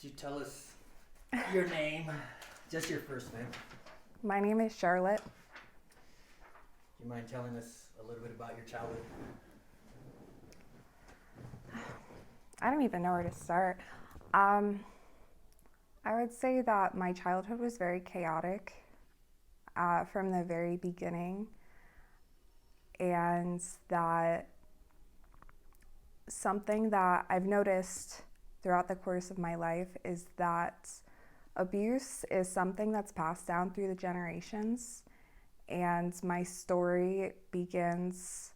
Could you tell us your name? Just your first name. My name is Charlotte. Do you mind telling us a little bit about your childhood? I don't even know where to start. I would say that my childhood was very chaotic from the very beginning, and that something that I've noticed throughout the course of my life is that abuse is something that's passed down through the generations, and my story begins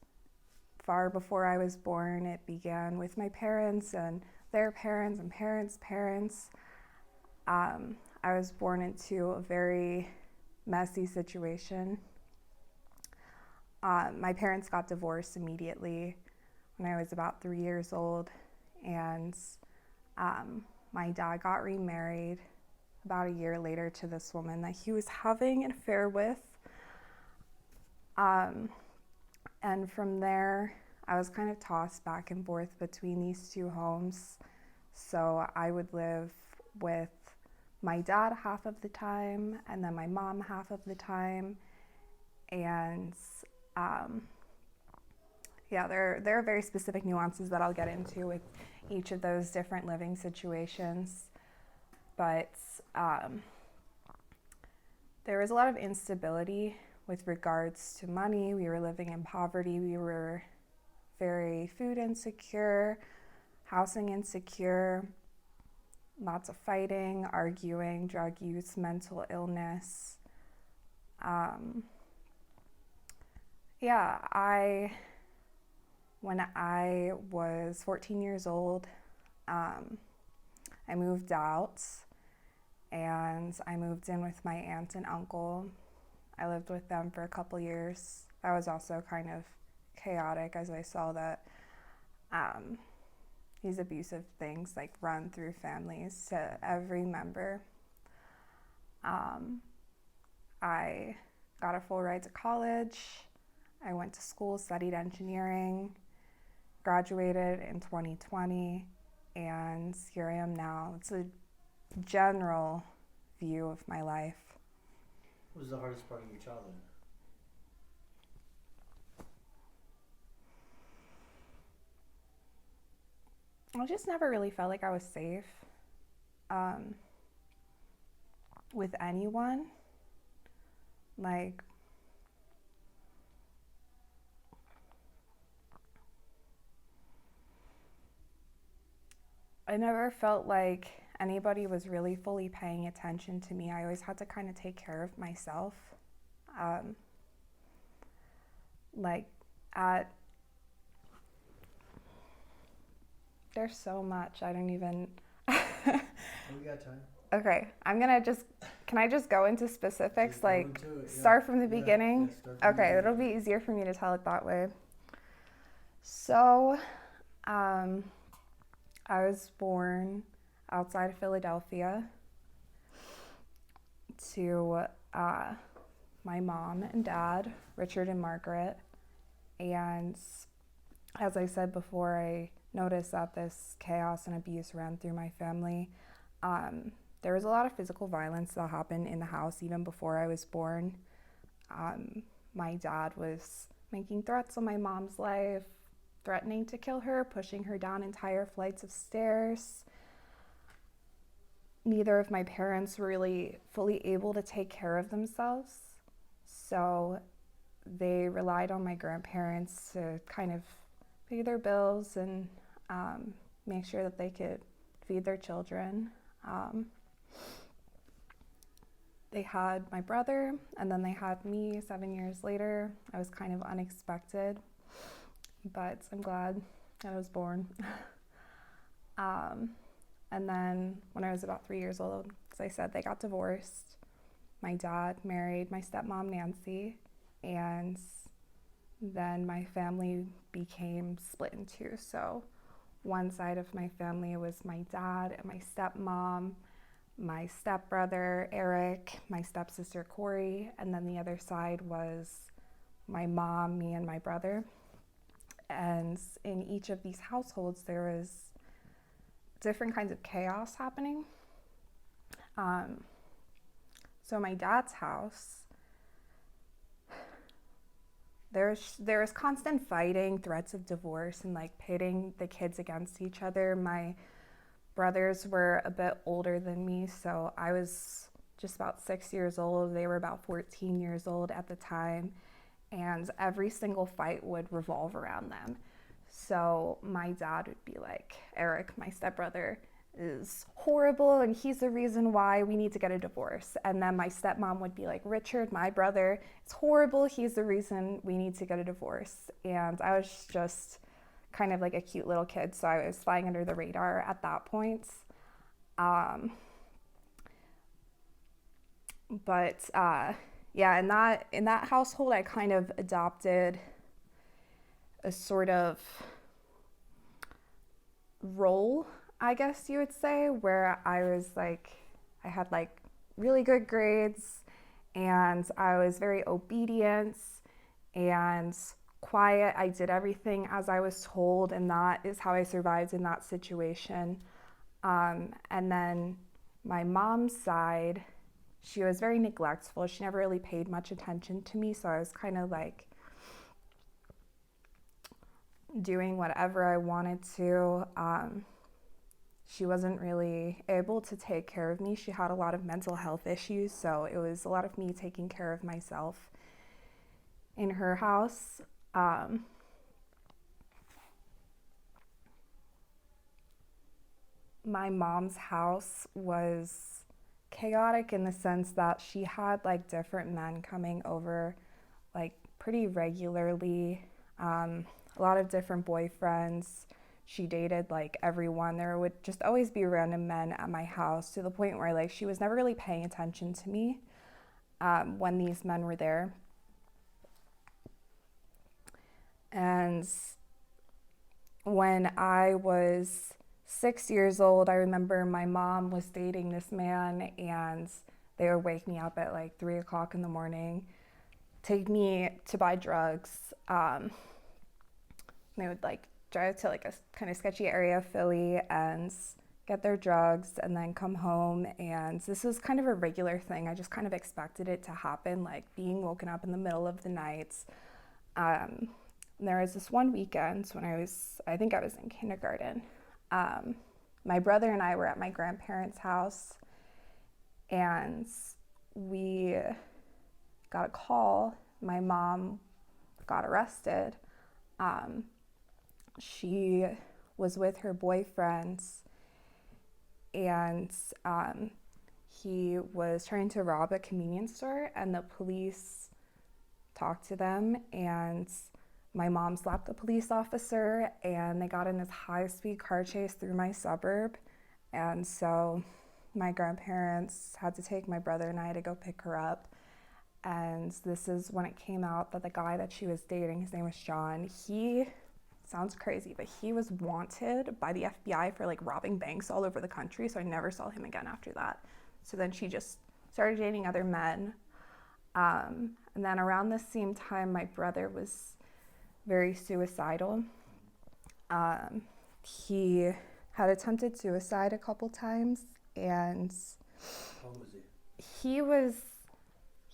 far before I was born. It began with my parents and their parents and parents' parents. I was born into a very messy situation. My parents got divorced immediately when I was about 3 years old, and my dad got remarried about a year later to this woman that he was having an affair with. And from there, I was kind of tossed back and forth between these two homes. So I would live with my dad half of the time, and then my mom half of the time. And there are very specific nuances that I'll get into with each of those different living situations. But there was a lot of instability with regards to money. We were living in poverty. We were very food insecure, housing insecure, lots of fighting, arguing, drug use, mental illness. When I was 14 years old, I moved out, and I moved in with my aunt and uncle. I lived with them for a couple years. That was also kind of chaotic, as I saw that these abusive things like run through families to every member. I got a full ride to college. I went to school, studied engineering, graduated in 2020, and here I am now. It's a general view of my life. What was the hardest part of your childhood? I just never really felt like I was safe with anyone. Like, I never felt like anybody was really fully paying attention to me. I always had to kind of take care of myself. There's so much. I don't even. We got time. Okay, can I just go into specifics? Just go into it, start from the beginning? Start from the Okay, beginning. it'll be easier for me to tell it that way. So, I was born outside of Philadelphia to my mom and dad, Richard and Margaret. And as I said before, I noticed that this chaos and abuse ran through my family. There was a lot of physical violence that happened in the house even before I was born. My dad was making threats on my mom's life, threatening to kill her, pushing her down entire flights of stairs. Neither of my parents were really fully able to take care of themselves, so they relied on my grandparents to kind of pay their bills and make sure that they could feed their children. They had my brother, and then they had me 7 years later. I was kind of unexpected, but I'm glad that I was born. And then when I was about 3 years old, as I said, they got divorced. My dad married my stepmom, Nancy, and then my family became split in two. So one side of my family was my dad and my stepmom, my stepbrother, Eric, my stepsister, Corey, and then the other side was my mom, me, and my brother. And in each of these households, there was different kinds of chaos happening. So my dad's house, there was constant fighting, threats of divorce, and like pitting the kids against each other. My brothers were a bit older than me, so I was just about 6 years old. They were about 14 years old at the time, and every single fight would revolve around them. So my dad would be like, Eric, my stepbrother, is horrible and he's the reason why we need to get a divorce. And then my stepmom would be like, Richard, my brother, it's horrible, he's the reason we need to get a divorce. And I was just kind of like a cute little kid, so I was flying under the radar at that point. Yeah, in that household, I kind of adopted a sort of role, I guess you would say, where I had like really good grades, and I was very obedient and quiet. I did everything as I was told, and that is how I survived in that situation. And then my mom's side, she was very neglectful. She never really paid much attention to me, so I was kind of like doing whatever I wanted to. She wasn't really able to take care of me. She had a lot of mental health issues, so it was a lot of me taking care of myself in her house. My mom's house was chaotic in the sense that she had like different men coming over like pretty regularly, a lot of different boyfriends. She dated like everyone. There would just always be random men at my house, to the point where like she was never really paying attention to me when these men were there. And when I was 6 years old, I remember my mom was dating this man, and they would wake me up at like 3 o'clock in the morning, take me to buy drugs. They would like drive to like a kind of sketchy area of Philly and get their drugs and then come home. And this was kind of a regular thing. I just kind of expected it to happen, like being woken up in the middle of the night. There was this one weekend when I think I was in kindergarten. My brother and I were at my grandparents' house, and we got a call. My mom got arrested. She was with her boyfriend, and he was trying to rob a convenience store, and the police talked to them, and my mom slapped the police officer, and they got in this high-speed car chase through my suburb. And so my grandparents had to take my brother and I to go pick her up. And this is when it came out that the guy that she was dating, his name was John, he sounds crazy, but he was wanted by the FBI for like robbing banks all over the country. So I never saw him again after that. So then she just started dating other men. And then around the same time, my brother was very suicidal. He had attempted suicide a couple times, and How old was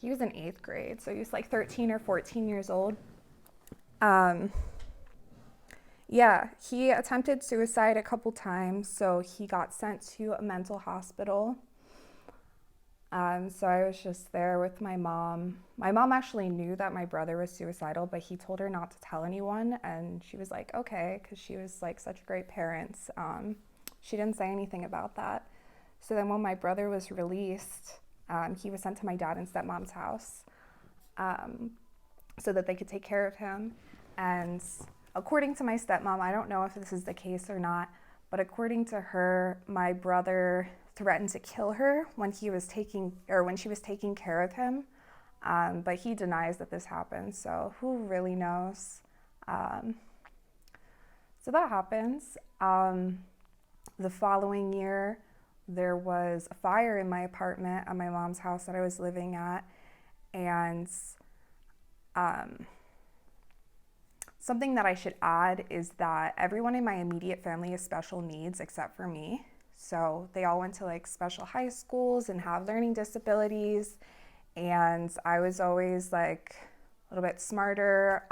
he was in 8th grade, so he was like 13 or 14 years old. Yeah, he attempted suicide a couple times, so he got sent to a mental hospital. So I was just there with my mom. My mom actually knew that my brother was suicidal, but he told her not to tell anyone, and she was like, okay, because she was like such a great parent. She didn't say anything about that. So then when my brother was released, he was sent to my dad and stepmom's house so that they could take care of him. And according to my stepmom, I don't know if this is the case or not, but according to her, my brother threatened to kill her when she was taking care of him, but he denies that this happened. So who really knows? So that happens. The following year, there was a fire in my apartment at my mom's house that I was living at, and something that I should add is that everyone in my immediate family has special needs except for me. So they all went to like special high schools and have learning disabilities. And I was always like a little bit smarter.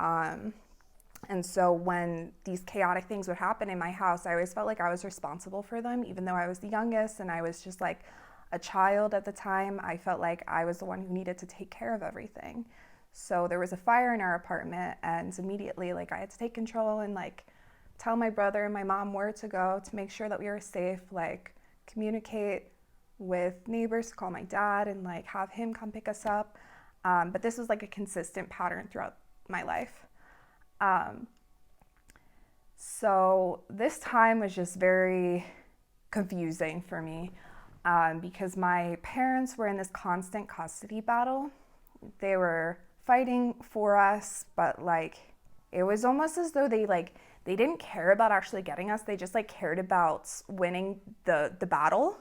And so when these chaotic things would happen in my house, I always felt like I was responsible for them, even though I was the youngest and I was just like a child at the time. I felt like I was the one who needed to take care of everything. So there was a fire in our apartment, and immediately like I had to take control and like tell my brother and my mom where to go to make sure that we were safe, like communicate with neighbors, call my dad and like have him come pick us up. But this was like a consistent pattern throughout my life. So this time was just very confusing for me because my parents were in this constant custody battle. They were fighting for us, but like it was almost as though they didn't care about actually getting us. They just like cared about winning the battle.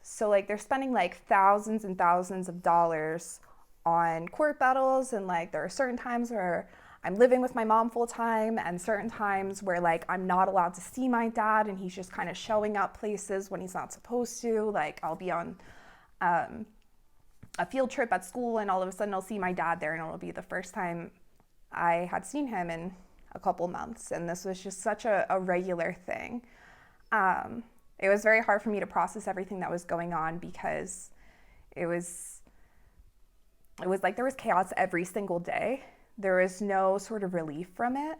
So like they're spending like thousands and thousands of dollars on court battles, and like there are certain times where I'm living with my mom full time and certain times where like I'm not allowed to see my dad and he's just kind of showing up places when he's not supposed to. Like I'll be on a field trip at school and all of a sudden I'll see my dad there and it'll be the first time I had seen him in a couple months, and this was just such a regular thing. It was very hard for me to process everything that was going on because it was like there was chaos every single day. There was no sort of relief from it.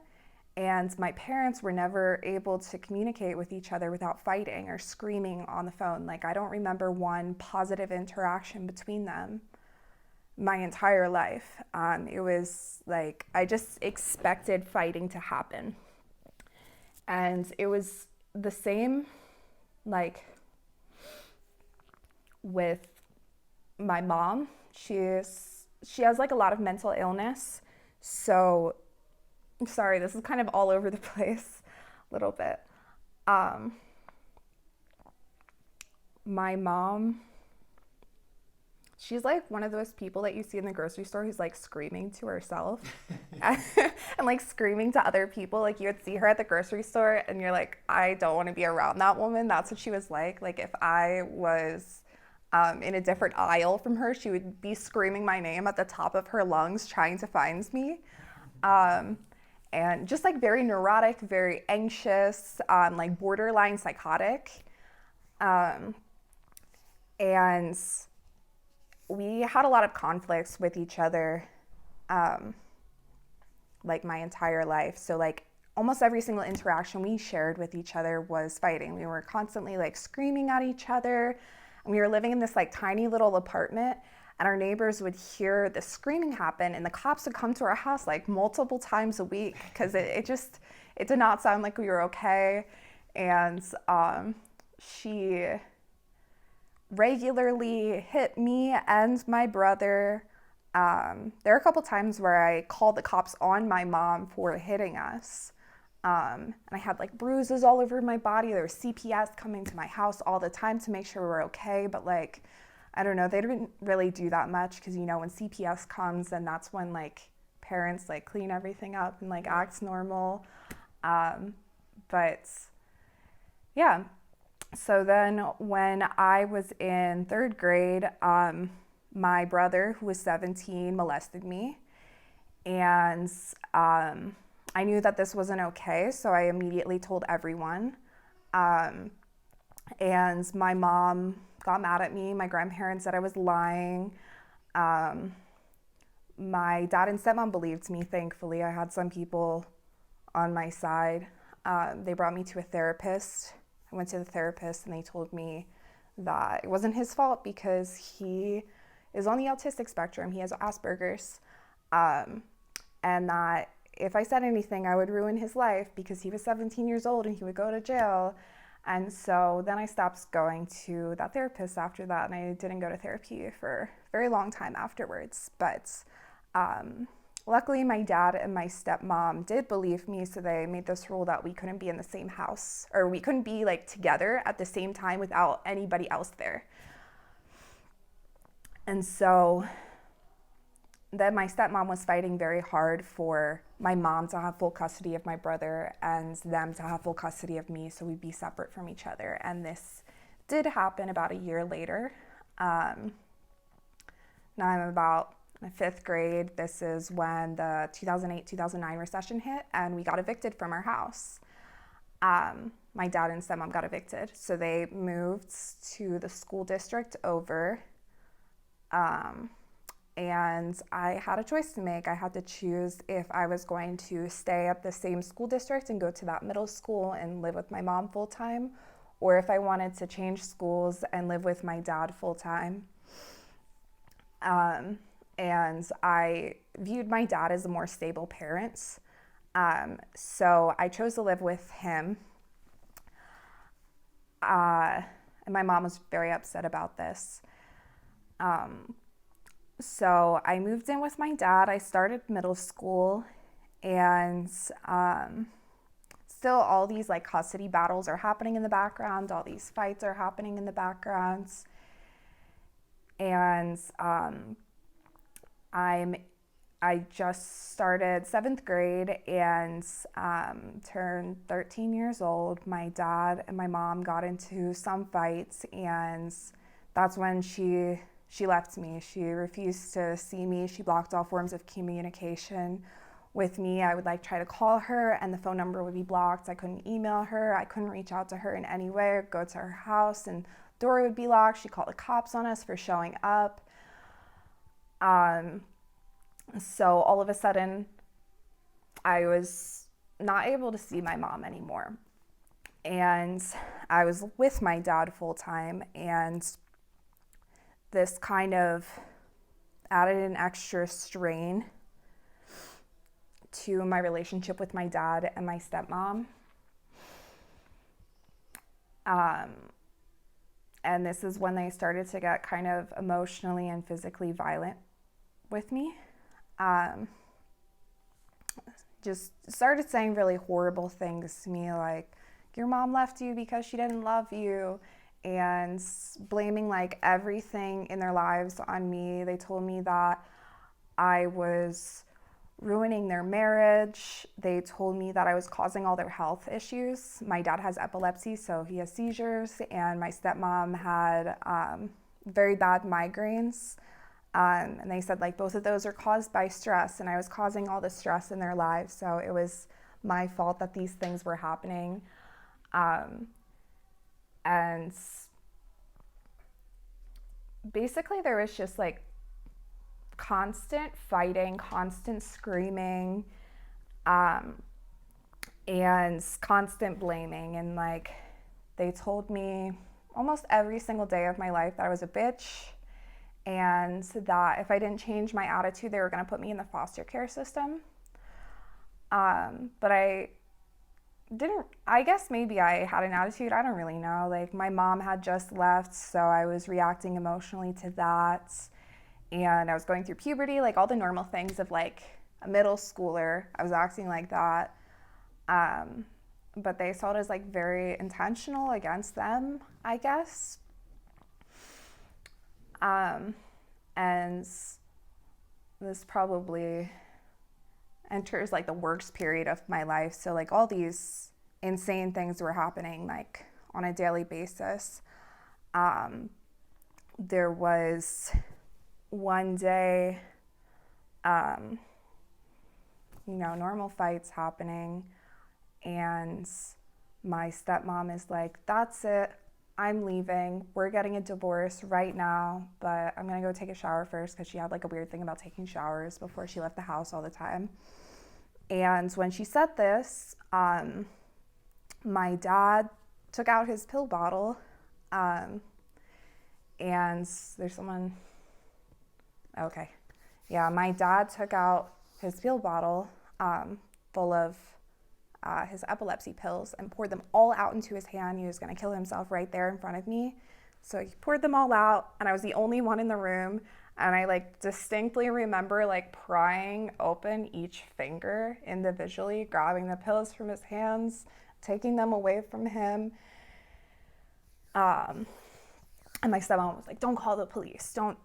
And my parents were never able to communicate with each other without fighting or screaming on the phone. Like I don't remember one positive interaction between them my entire life. It was like I just expected fighting to happen. And it was the same like with my mom. She has like a lot of mental illness. So sorry, this is kind of all over the place a little bit. My mom, she's like one of those people that you see in the grocery store who's like screaming to herself and like screaming to other people. Like you would see her at the grocery store and you're like, I don't want to be around that woman. That's what she was like. Like if I was in a different aisle from her, she would be screaming my name at the top of her lungs trying to find me. And just like very neurotic, very anxious, like borderline psychotic. And we had a lot of conflicts with each other, like my entire life. So like almost every single interaction we shared with each other was fighting. We were constantly like screaming at each other. And we were living in this like tiny little apartment, and our neighbors would hear the screaming happen and the cops would come to our house like multiple times a week because it did not sound like we were okay. And she regularly hit me and my brother. There are a couple times where I called the cops on my mom for hitting us. And I had like bruises all over my body. There was CPS coming to my house all the time to make sure we were okay. But like, I don't know, they didn't really do that much because, you know, when CPS comes, then that's when like parents like clean everything up and like acts normal. But yeah. So then when I was in third grade, my brother, who was 17, molested me. And I knew that this wasn't okay, so I immediately told everyone. And my mom got mad at me. My grandparents said I was lying. My dad and stepmom believed me, thankfully. I had some people on my side. They brought me to a therapist. I went to the therapist and they told me that it wasn't his fault because he is on the autistic spectrum. He has Asperger's. And that if I said anything, I would ruin his life because he was 17 years old and he would go to jail. And so then I stopped going to that therapist after that, and I didn't go to therapy for a very long time afterwards. But luckily, my dad and my stepmom did believe me, so they made this rule that we couldn't be in the same house, or we couldn't be like together at the same time without anybody else there. And so then my stepmom was fighting very hard for my mom to have full custody of my brother and them to have full custody of me, so we'd be separate from each other. And this did happen about a year later. Now I'm about in 5th grade. This is when the 2008-2009 recession hit, and we got evicted from our house. My dad and stepmom got evicted, so they moved to the school district over. And I had a choice to make. I had to choose if I was going to stay at the same school district and go to that middle school and live with my mom full time, or if I wanted to change schools and live with my dad full time. And I viewed my dad as a more stable parent. So I chose to live with him. And my mom was very upset about this. So I moved in with my dad. I started middle school, and still all these like custody battles are happening in the background. All these fights are happening in the background. And I just started 7th grade and turned 13 years old. My dad and my mom got into some fights, and that's when she left me. She refused to see me. She blocked all forms of communication with me. I would like try to call her and the phone number would be blocked. I couldn't email her. I couldn't reach out to her in any way or go to her house, and the door would be locked. She called the cops on us for showing up. So all of a sudden, I was not able to see my mom anymore. And I was with my dad full time, and this kind of added an extra strain to my relationship with my dad and my stepmom. And this is when they started to get kind of emotionally and physically violent with me. Just started saying really horrible things to me, like, your mom left you because she didn't love you, and blaming like everything in their lives on me. They told me that I was ruining their marriage. They told me that I was causing all their health issues. My dad has epilepsy, so he has seizures, and my stepmom had very bad migraines. And they said like both of those are caused by stress, and I was causing all the stress in their lives, so it was my fault that these things were happening. And basically there was just like constant fighting, constant screaming, and constant blaming. And like they told me almost every single day of my life that I was a bitch, and that if I didn't change my attitude, they were going to put me in the foster care system. But I guess maybe I had an attitude. I don't really know. Like my mom had just left, so I was reacting emotionally to that. And I was going through puberty, like all the normal things of like a middle schooler. I was acting like that. But they saw it as like very intentional against them, I guess. And this probably enters like the worst period of my life. So like all these insane things were happening like on a daily basis. There was one day, normal fights happening, and my stepmom is like, that's it, I'm leaving, we're getting a divorce right now, but I'm gonna go take a shower first, because she had like a weird thing about taking showers before she left the house all the time. And when she said this, my dad took out his pill bottle, and there's someone, okay. Yeah, my dad took out his pill bottle full of his epilepsy pills and poured them all out into his hand. He was gonna kill himself right there in front of me. So he poured them all out, and I was the only one in the room. And I like distinctly remember like prying open each finger individually, grabbing the pills from his hands, taking them away from him. And my stepmom was like, don't call the police, don't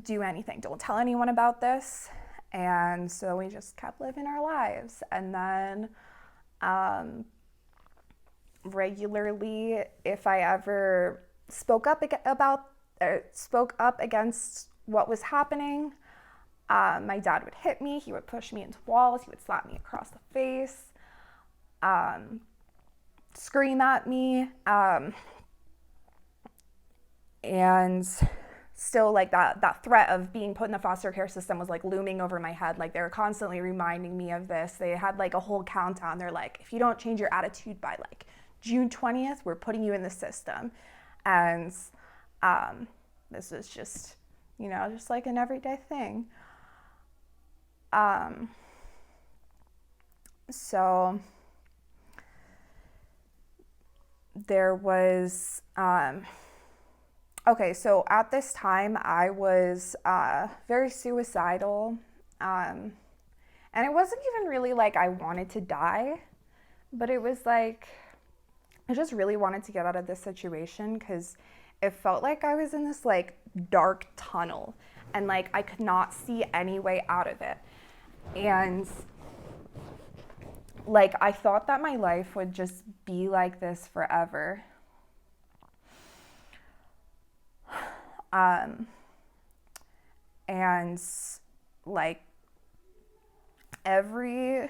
do anything, don't tell anyone about this. And so we just kept living our lives. And then regularly, if I ever spoke up against what was happening, my dad would hit me. He would push me into walls. He would slap me across the face, scream at me, and still like that threat of being put in the foster care system was like looming over my head. Like they were constantly reminding me of this. They had like a whole countdown. They're like, if you don't change your attitude by like June 20th, we're putting you in the system. And this was just, just like an everyday thing. So there was, okay, so at this time I was very suicidal. And it wasn't even really like I wanted to die, but it was like, I just really wanted to get out of this situation because it felt like I was in this like dark tunnel and like I could not see any way out of it. And like I thought that my life would just be like this forever. And like every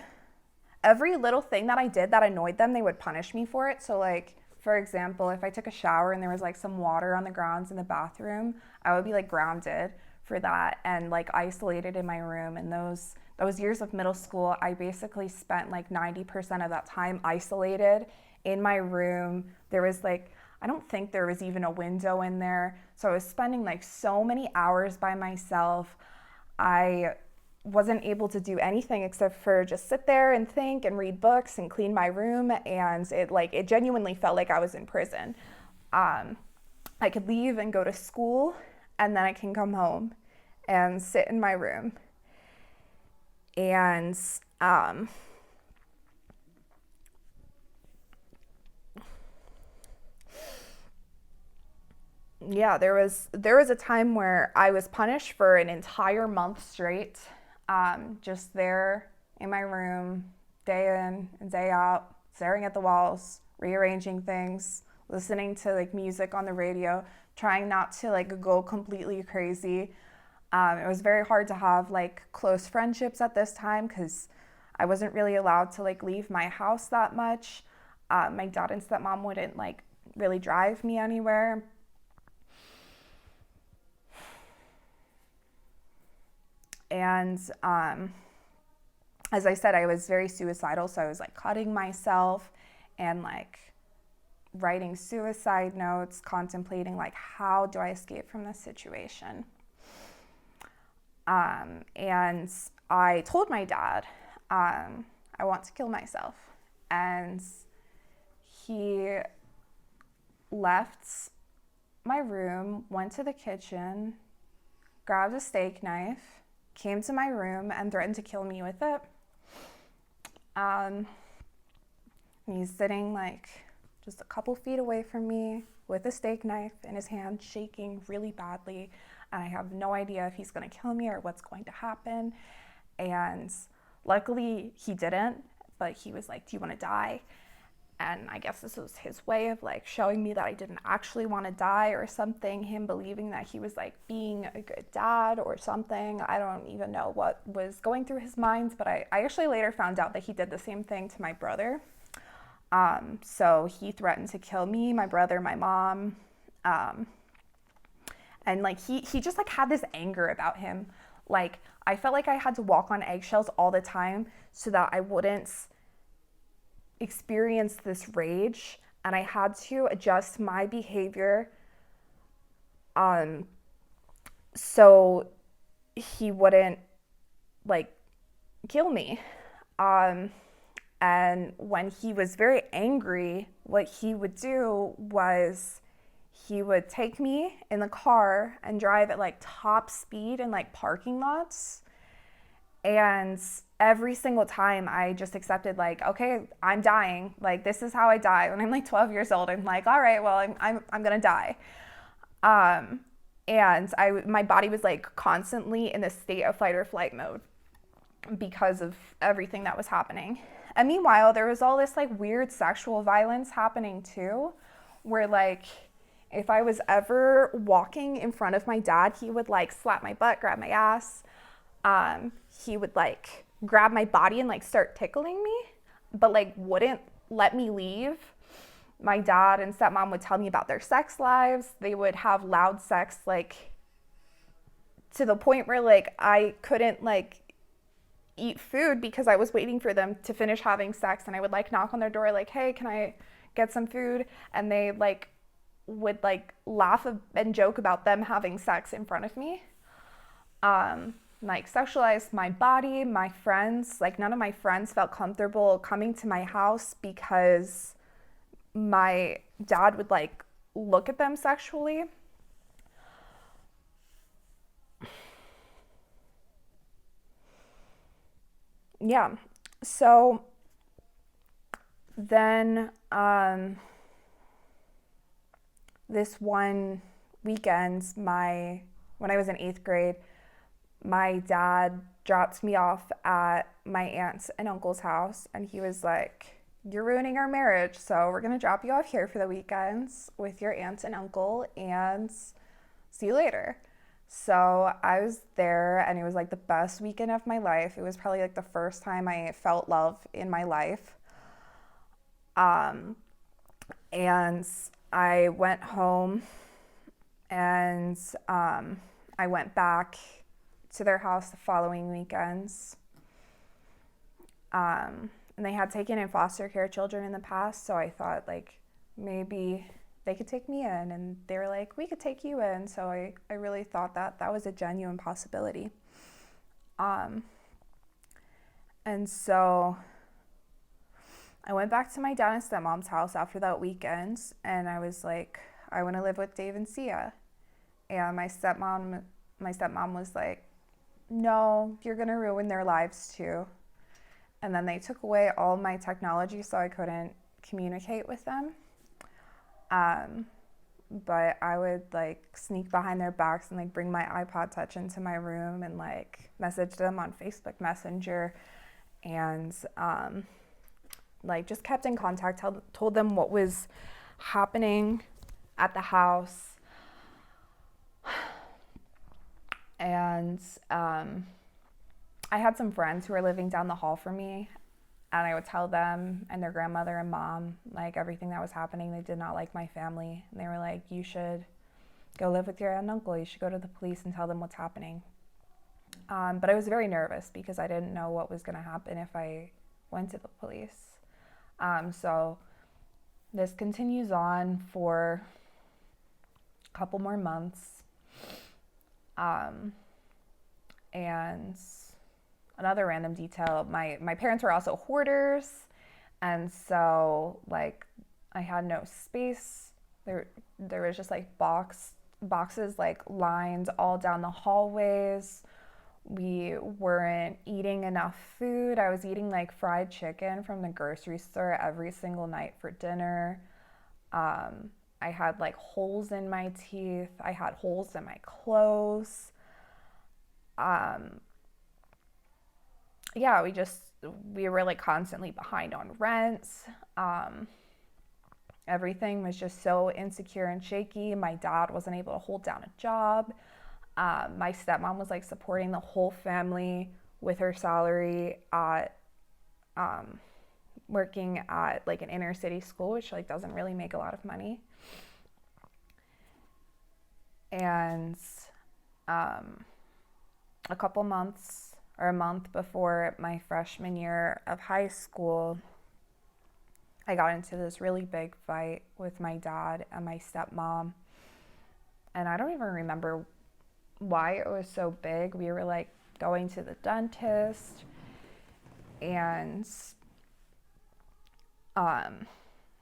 little thing that I did that annoyed them, they would punish me for it. So like, for example, if I took a shower and there was like some water on the grounds in the bathroom, I would be like grounded for that and like isolated in my room. And those years of middle school, I basically spent like 90% of that time isolated in my room. There was like, I don't think there was even a window in there. So I was spending like so many hours by myself. I wasn't able to do anything except for just sit there and think and read books and clean my room. And it genuinely felt like I was in prison. I could leave and go to school and then I can come home and sit in my room. And yeah, there was a time where I was punished for an entire month straight, just there in my room, day in and day out, staring at the walls, rearranging things, listening to like music on the radio, trying not to like go completely crazy. It was very hard to have like close friendships at this time because I wasn't really allowed to like leave my house that much. My dad and stepmom wouldn't like really drive me anywhere. And as I said, I was very suicidal, so I was like cutting myself and like writing suicide notes, contemplating like how do I escape from this situation. And I told my dad, I want to kill myself. And he left my room, went to the kitchen, grabbed a steak knife, came to my room and threatened to kill me with it. He's sitting like just a couple feet away from me with a steak knife in his hand, shaking really badly. And I have no idea if he's going to kill me or what's going to happen. And luckily he didn't, but he was like, do you want to die? And I guess this was his way of like showing me that I didn't actually want to die or something, him believing that he was like being a good dad or something. I don't even know what was going through his mind, but I actually later found out that he did the same thing to my brother. So he threatened to kill me, my brother, my mom. And like he just like had this anger about him. Like I felt like I had to walk on eggshells all the time so that I wouldn't experience this rage, and I had to adjust my behavior so he wouldn't like kill me. And when he was very angry, what he would do was he would take me in the car and drive at like top speed in like parking lots. And every single time I just accepted like, okay, I'm dying. Like, this is how I die. When I'm like 12 years old, I'm like, all right, well, I'm going to die. And my body was like constantly in this state of fight or flight mode. because of everything that was happening. And meanwhile, there was all this like weird sexual violence happening too, where like if I was ever walking in front of my dad, he would like slap my butt, grab my ass. He would like grab my body and like start tickling me, but like wouldn't let me leave. My dad and stepmom would tell me about their sex lives. They would have loud sex, like to the point where like I couldn't like eat food because I was waiting for them to finish having sex, and I would like knock on their door like, hey, can I get some food? And they like would like laugh and joke about them having sex in front of me. Like sexualized my body, my friends, like none of my friends felt comfortable coming to my house because my dad would like look at them sexually. Yeah. So then this one weekend, when I was in 8th grade, my dad dropped me off at my aunt's and uncle's house, and he was like, you're ruining our marriage, so we're gonna drop you off here for the weekends with your aunt and uncle, and see you later. So I was there, and it was like the best weekend of my life. It was probably like the first time I felt love in my life. And I went home, and I went back to their house the following weekends. And they had taken in foster care children in the past, so I thought like maybe they could take me in, and they were like, we could take you in. So I really thought that was a genuine possibility. And so I went back to my dad and stepmom's house after that weekend, and I was like, I want to live with Dave and Sia. And my stepmom was like, no, you're going to ruin their lives too. And then they took away all my technology so I couldn't communicate with them. But I would like sneak behind their backs and like bring my iPod Touch into my room and like message them on Facebook Messenger, and like just kept in contact, told them what was happening at the house. And I had some friends who were living down the hall from me, and I would tell them and their grandmother and mom like everything that was happening. They did not like my family, and they were like, you should go live with your aunt and uncle. You should go to the police and tell them what's happening. But I was very nervous because I didn't know what was going to happen if I went to the police. So this continues on for a couple more months. And another random detail, my parents were also hoarders, and so like I had no space. There was just like boxes like lined all down the hallways. We weren't eating enough food. I was eating like fried chicken from the grocery store every single night for dinner. I had like holes in my teeth. I had holes in my clothes. Yeah, we were like constantly behind on rent. Everything was just so insecure and shaky. My dad wasn't able to hold down a job. My stepmom was like supporting the whole family with her salary at working at like an inner city school, which like doesn't really make a lot of money. And a couple months or a month before my freshman year of high school, I got into this really big fight with my dad and my stepmom. And I don't even remember why it was so big. We were like going to the dentist, and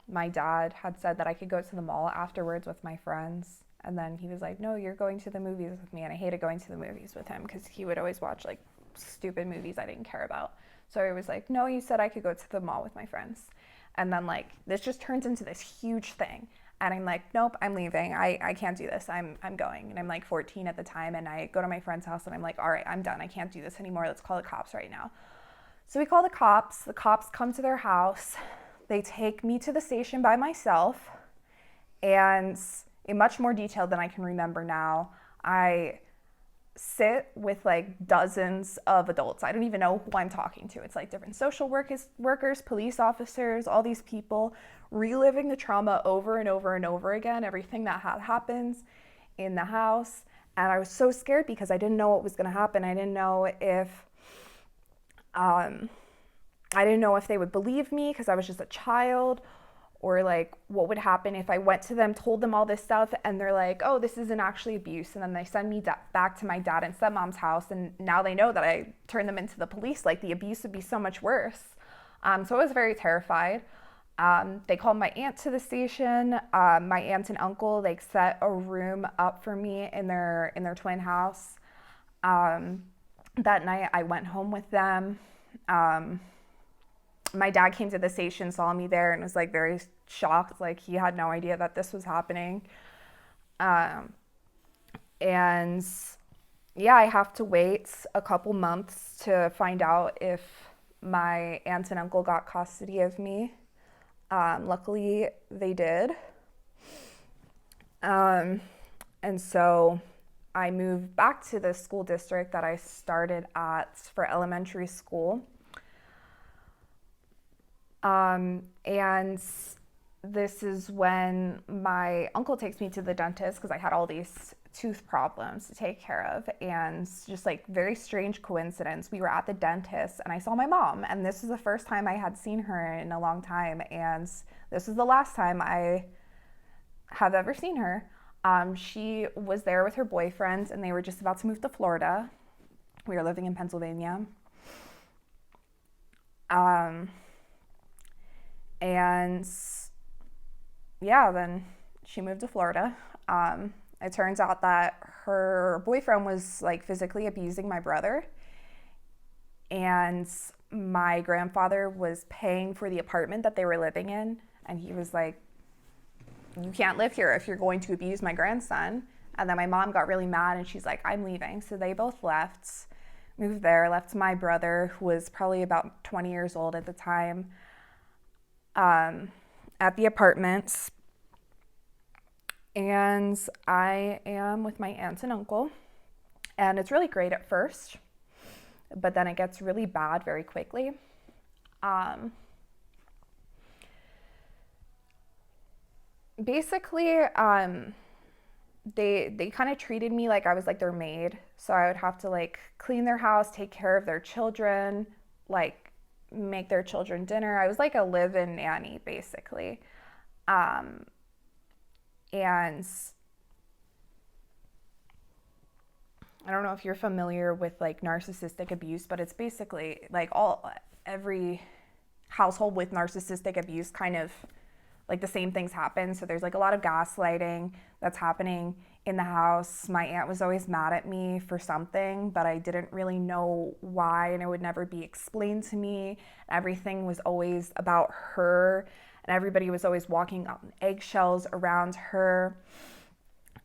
my dad had said that I could go to the mall afterwards with my friends. And then he was like, no, you're going to the movies with me. And I hated going to the movies with him because he would always watch like stupid movies I didn't care about. So I was like, no, you said I could go to the mall with my friends. And then like this just turns into this huge thing. And I'm like, nope, I'm leaving. I can't do this. I'm going. And I'm like 14 at the time. And I go to my friend's house and I'm like, all right, I'm done. I can't do this anymore. Let's call the cops right now. So we call the cops. The cops come to their house. They take me to the station by myself. And in much more detail than I can remember now, I sit with like dozens of adults. I don't even know who I'm talking to. It's like different social workers, police officers, all these people reliving the trauma over and over and over again, everything that had happened in the house. And I was so scared because I didn't know what was going to happen. I didn't know if they would believe me because I was just a child, or like what would happen if I went to them, told them all this stuff, and they're like, oh, this isn't actually abuse. And then they send me back to my dad and stepmom's house. And now they know that I turned them into the police. Like the abuse would be so much worse. So I was very terrified. They called my aunt to the station. My aunt and uncle, like set a room up for me in their twin house. That night I went home with them. My dad came to the station, saw me there, and was like very shocked. Like he had no idea that this was happening. And yeah, I have to wait a couple months to find out if my aunt and uncle got custody of me. Luckily they did. And so I moved back to the school district that I started at for elementary school. And this is when my uncle takes me to the dentist because I had all these tooth problems to take care of. And just like very strange coincidence, we were at the dentist and I saw my mom. And this was the first time I had seen her in a long time. And this was the last time I have ever seen her. She was there with her boyfriend and they were just about to move to Florida. We were living in Pennsylvania. And yeah, then she moved to Florida. It turns out that her boyfriend was like physically abusing my brother. And my grandfather was paying for the apartment that they were living in. And he was like, you can't live here if you're going to abuse my grandson. And then my mom got really mad and she's like, I'm leaving. So they both left, moved there, left my brother, who was probably about 20 years old at the time, at the apartments. And I am with my aunt and uncle. And it's really great at first, but then it gets really bad very quickly. Basically, they kind of treated me like I was like their maid. So I would have to like clean their house, take care of their children, like make their children dinner. I was like a live-in nanny, basically. And I don't know if you're familiar with like narcissistic abuse, but it's basically like every household with narcissistic abuse kind of like the same things happen. So there's like a lot of gaslighting that's happening in the house. My aunt was always mad at me for something, but I didn't really know why, and it would never be explained to me. Everything was always about her, and everybody was always walking on eggshells around her.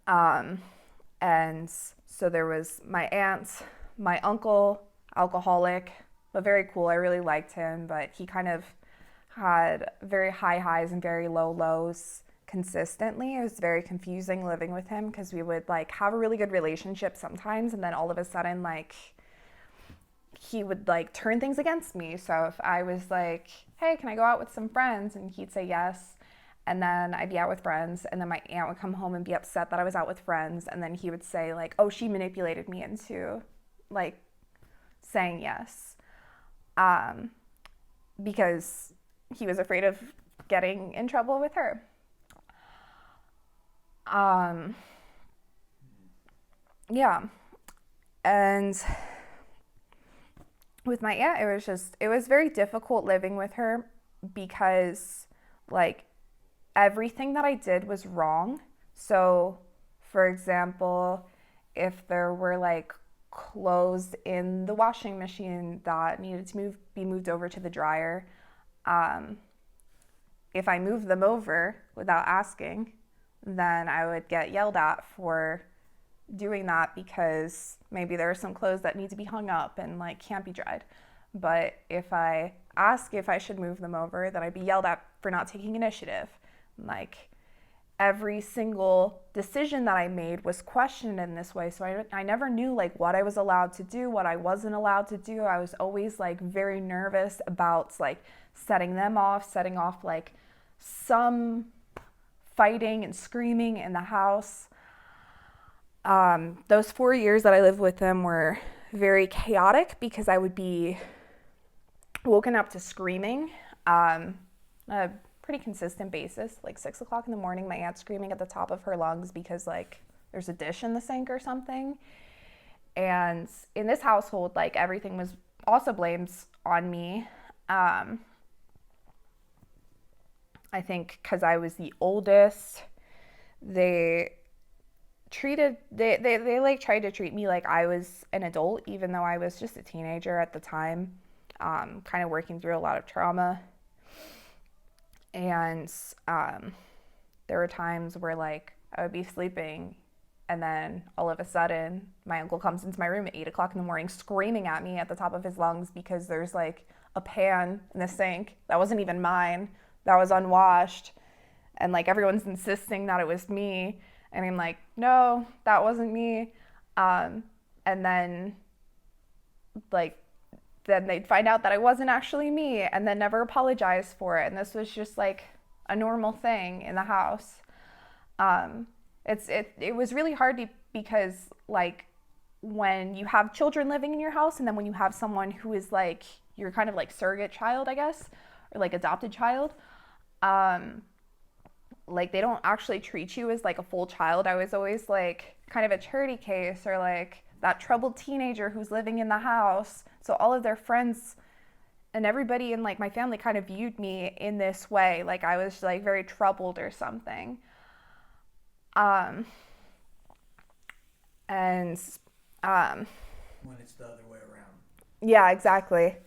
And so there was my aunt, my uncle, alcoholic, but very cool. I really liked him, but he kind of had very high highs and very low lows consistently. It was very confusing living with him because we would like have a really good relationship sometimes, and then all of a sudden like he would like turn things against me. So if I was like, hey, can I go out with some friends? And he'd say yes. And then I'd be out with friends, and then my aunt would come home and be upset that I was out with friends, and then he would say like, oh, she manipulated me into like saying yes, because he was afraid of getting in trouble with her. Yeah. And with my aunt, it was very difficult living with her because like everything that I did was wrong. So, for example, if there were like clothes in the washing machine that needed to be moved over to the dryer, if I moved them over without asking, then I would get yelled at for doing that because maybe there are some clothes that need to be hung up and like can't be dried. But if I ask if I should move them over, then I'd be yelled at for not taking initiative. Like every single decision that I made was questioned in this way. So I never knew like what I was allowed to do, what I wasn't allowed to do. I was always like very nervous about like setting off like some fighting and screaming in the house. Those 4 years that I lived with them were very chaotic because I would be woken up to screaming on a pretty consistent basis. Like 6 o'clock in the morning, my aunt's screaming at the top of her lungs because like there's a dish in the sink or something. And in this household, like everything was also blamed on me. I think because I was the oldest, they like tried to treat me like I was an adult, even though I was just a teenager at the time, kind of working through a lot of trauma. And there were times where like I would be sleeping and then all of a sudden my uncle comes into my room at 8 o'clock in the morning screaming at me at the top of his lungs because there's like a pan in the sink that wasn't even mine, that was unwashed. And like everyone's insisting that it was me. And I'm like, no, that wasn't me. And then they'd find out that I wasn't actually me and then never apologize for it. And this was just like a normal thing in the house. It was really hard because like when you have children living in your house and then when you have someone who is like your kind of like surrogate child, I guess, or like adopted child, like they don't actually treat you as like a full child. I was always like kind of a charity case or like that troubled teenager who's living in the house. So all of their friends and everybody in like my family kind of viewed me in this way, like I was like very troubled or something. And When it's the other way around. Yeah, exactly.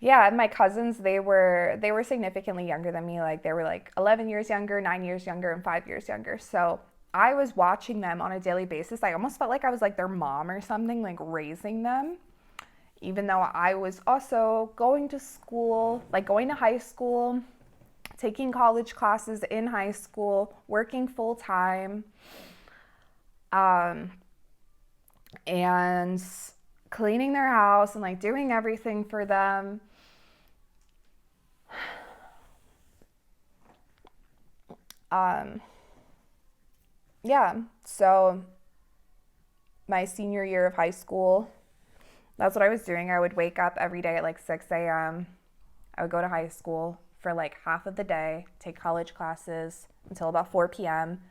Yeah, and my cousins, they were significantly younger than me. Like they were like 11 years younger, 9 years younger, and 5 years younger. So I was watching them on a daily basis. I almost felt like I was like their mom or something, like raising them. Even though I was also going to school, like going to high school, taking college classes in high school, working full time, and cleaning their house and like doing everything for them. Yeah, so my senior year of high school, that's what I was doing. I would wake up every day at like 6 a.m. I would go to high school for like half of the day, take college classes until about 4 p.m.,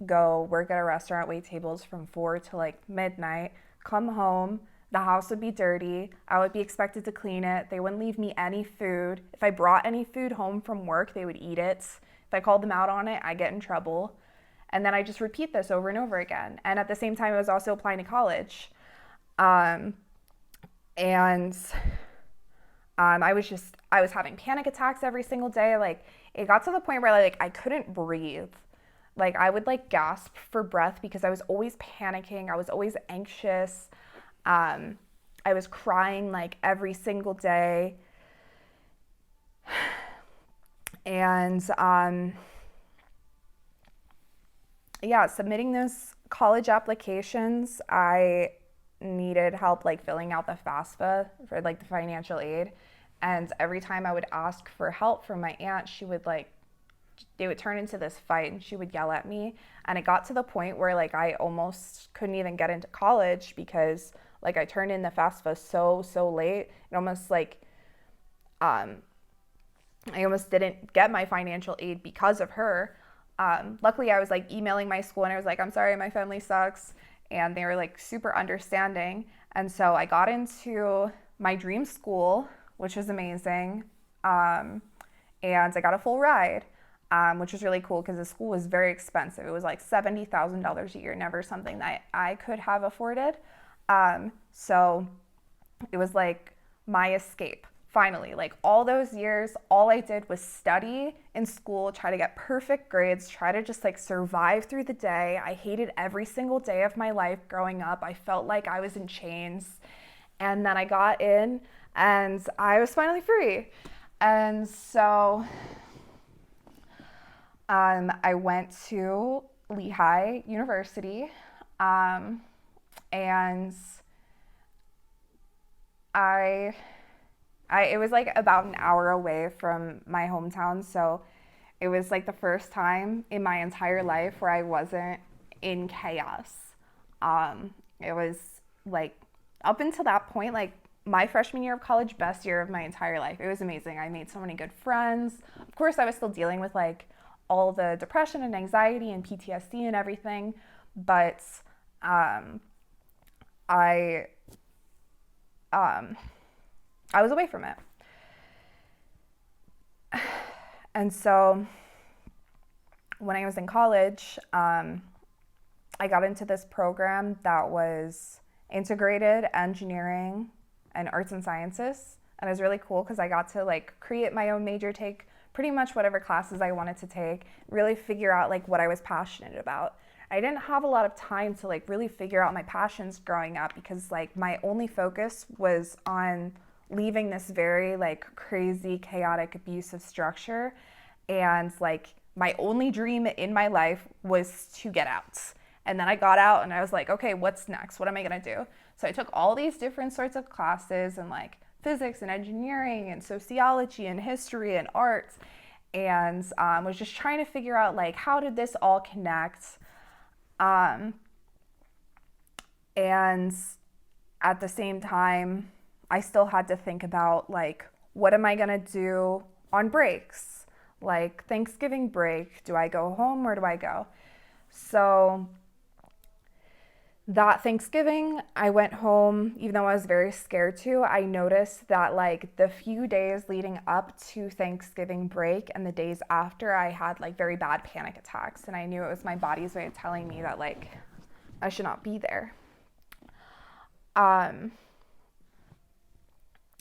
go work at a restaurant, wait tables from 4 to like midnight, come home. The house would be dirty. I would be expected to clean it. They wouldn't leave me any food. If I brought any food home from work, they would eat it. If I called them out on it, I get in trouble. And then I just repeat this over and over again. And at the same time, I was also applying to college. I was having panic attacks every single day. Like it got to the point where like I couldn't breathe. Like I would like gasp for breath because I was always panicking. I was always anxious. I was crying like every single day. And submitting those college applications, I needed help like filling out the FAFSA for like the financial aid. And every time I would ask for help from my aunt, they would turn into this fight and she would yell at me. And it got to the point where like I almost couldn't even get into college because like I turned in the FAFSA so late. It almost like I almost didn't get my financial aid because of her. Luckily I was like emailing my school and I was like, I'm sorry, my family sucks. And they were like super understanding. And so I got into my dream school, which was amazing. And I got a full ride, which was really cool because the school was very expensive. It was like $70,000 a year, never something that I could have afforded. So it was like my escape finally, like all those years, all I did was study in school, try to get perfect grades, try to just like survive through the day. I hated every single day of my life growing up. I felt like I was in chains. And then I got in and I was finally free. And so I went to Lehigh University, and it was like about an hour away from my hometown, so it was like the first time in my entire life where I wasn't in chaos. It was like up until that point, like my freshman year of college, best year of my entire life. It was amazing. I made so many good friends. Of course, I was still dealing with like all the depression and anxiety and PTSD and everything, but I was away from it. And so when I was in college, I got into this program that was integrated engineering and arts and sciences. And it was really cool because I got to like create my own major, take pretty much whatever classes I wanted to take, really figure out like what I was passionate about. I didn't have a lot of time to like really figure out my passions growing up because like my only focus was on leaving this very like crazy, chaotic, abusive structure. And like my only dream in my life was to get out. And then I got out and I was like, okay, what's next? What am I gonna do? So I took all these different sorts of classes and like physics and engineering and sociology and history and arts, and was just trying to figure out like how did this all connect. And at the same time, I still had to think about like, what am I gonna do on breaks? Like Thanksgiving break, do I go home or do I go? So that Thanksgiving, I went home, even though I was very scared to. I noticed that like the few days leading up to Thanksgiving break and the days after, I had like very bad panic attacks. And I knew it was my body's way of telling me that like I should not be there.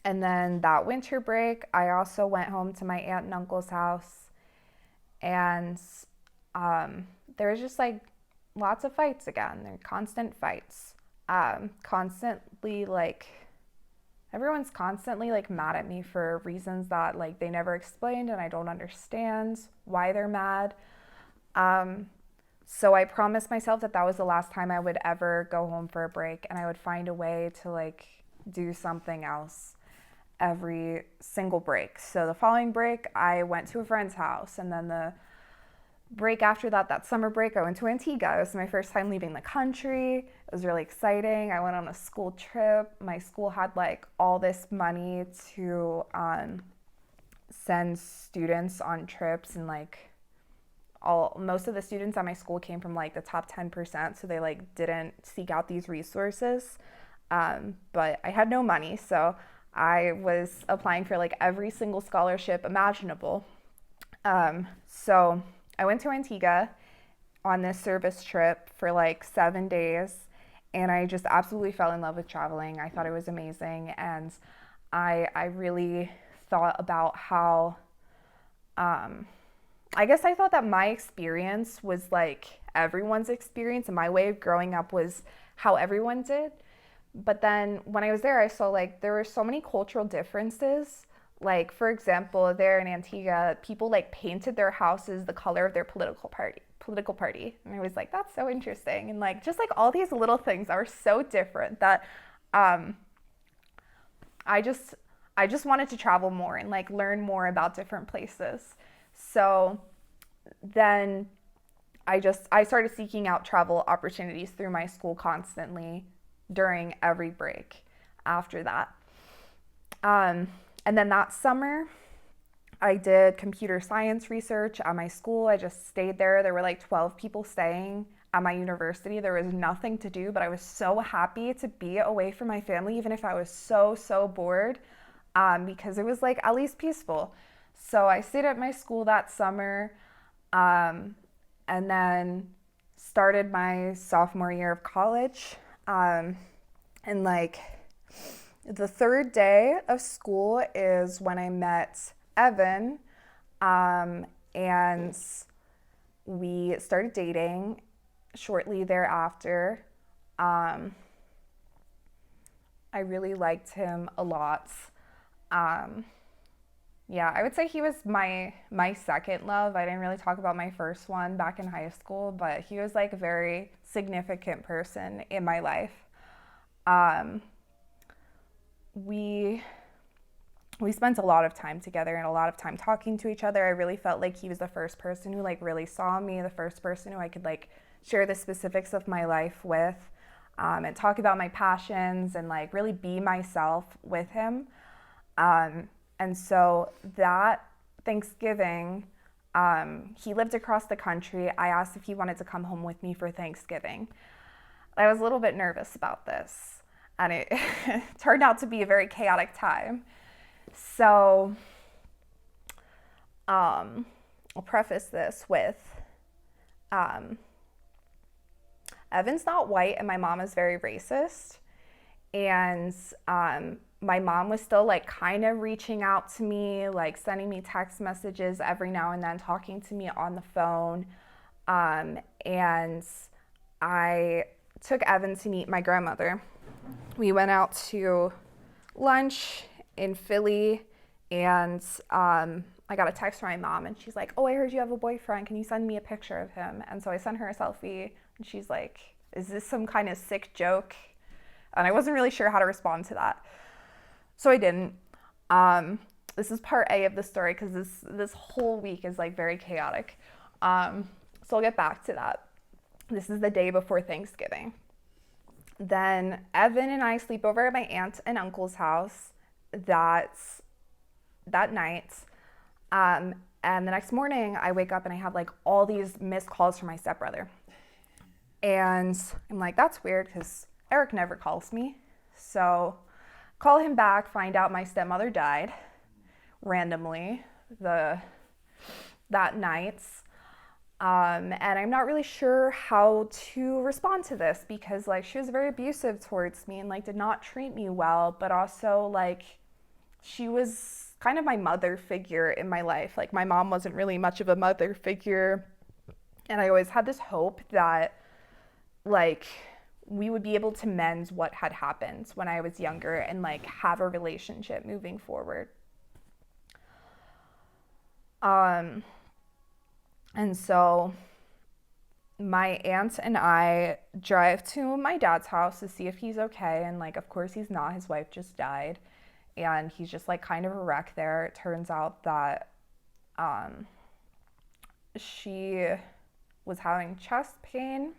And then that winter break, I also went home to my aunt and uncle's house. And there was just like lots of fights again. They're constant fights. Constantly like, everyone's constantly like mad at me for reasons that like they never explained, and I don't understand why they're mad. So I promised myself that that was the last time I would ever go home for a break, and I would find a way to like do something else every single break. So the following break, I went to a friend's house, and then the break after that, that summer break, I went to Antigua. It was my first time leaving the country. It was really exciting. I went on a school trip. My school had like all this money to send students on trips, and like most of the students at my school came from like the top 10%, so they like didn't seek out these resources. But I had no money, so I was applying for like every single scholarship imaginable. So I went to Antigua on this service trip for like 7 days, and I just absolutely fell in love with traveling. I thought it was amazing, and I really thought about how, I guess I thought that my experience was like everyone's experience, and my way of growing up was how everyone did. But then when I was there, I saw like there were so many cultural differences. Like, for example, there in Antigua, people like painted their houses the color of their political party. And I was like, that's so interesting. And like, just like all these little things are so different that I just wanted to travel more and like learn more about different places. So then I started seeking out travel opportunities through my school constantly during every break after that. And then that summer, I did computer science research at my school. I just stayed there. There were like 12 people staying at my university. There was nothing to do, but I was so happy to be away from my family, even if I was so bored, because it was like at least peaceful. So I stayed at my school that summer, and then started my sophomore year of college. And like, The third day of school is when I met Evan, and we started dating shortly thereafter. I really liked him a lot. Um, yeah, I would say he was my second love. I didn't really talk about my first one back in high school, but he was like a very significant person in my life. Um, we we spent a lot of time together and a lot of time talking to each other. I really felt like he was the first person who like really saw me, the first person who I could like share the specifics of my life with, and talk about my passions and like really be myself with him. And so that Thanksgiving, he lived across the country. I asked if he wanted to come home with me for Thanksgiving. I was a little bit nervous about this, and it turned out to be a very chaotic time. So, I'll preface this with um, Evan's not white, and my mom is very racist. And my mom was still like kind of reaching out to me, like sending me text messages every now and then, talking to me on the phone. And I took Evan to meet my grandmother. We went out to lunch in Philly, and I got a text from my mom, and she's like, "Oh, I heard you have a boyfriend. Can you send me a picture of him?" And so I sent her a selfie, and she's like, "Is this some kind of sick joke?" And I wasn't really sure how to respond to that, so I didn't. This is part A of the story because this whole week is like very chaotic. So I'll get back to that. This is the day before Thanksgiving. Then Evan and I sleep over at my aunt and uncle's house that night. And the next morning, I wake up and I have like all these missed calls from my stepbrother. And I'm like, that's weird because Eric never calls me. So call him back, find out my stepmother died randomly that night. And I'm not really sure how to respond to this because like she was very abusive towards me and like did not treat me well, but also like she was kind of my mother figure in my life. Like my mom wasn't really much of a mother figure, and I always had this hope that like we would be able to mend what had happened when I was younger and like have a relationship moving forward. And so my aunt and I drive to my dad's house to see if he's okay. And like, of course, he's not. His wife just died. And he's just like kind of a wreck there. It turns out that she was having chest pain.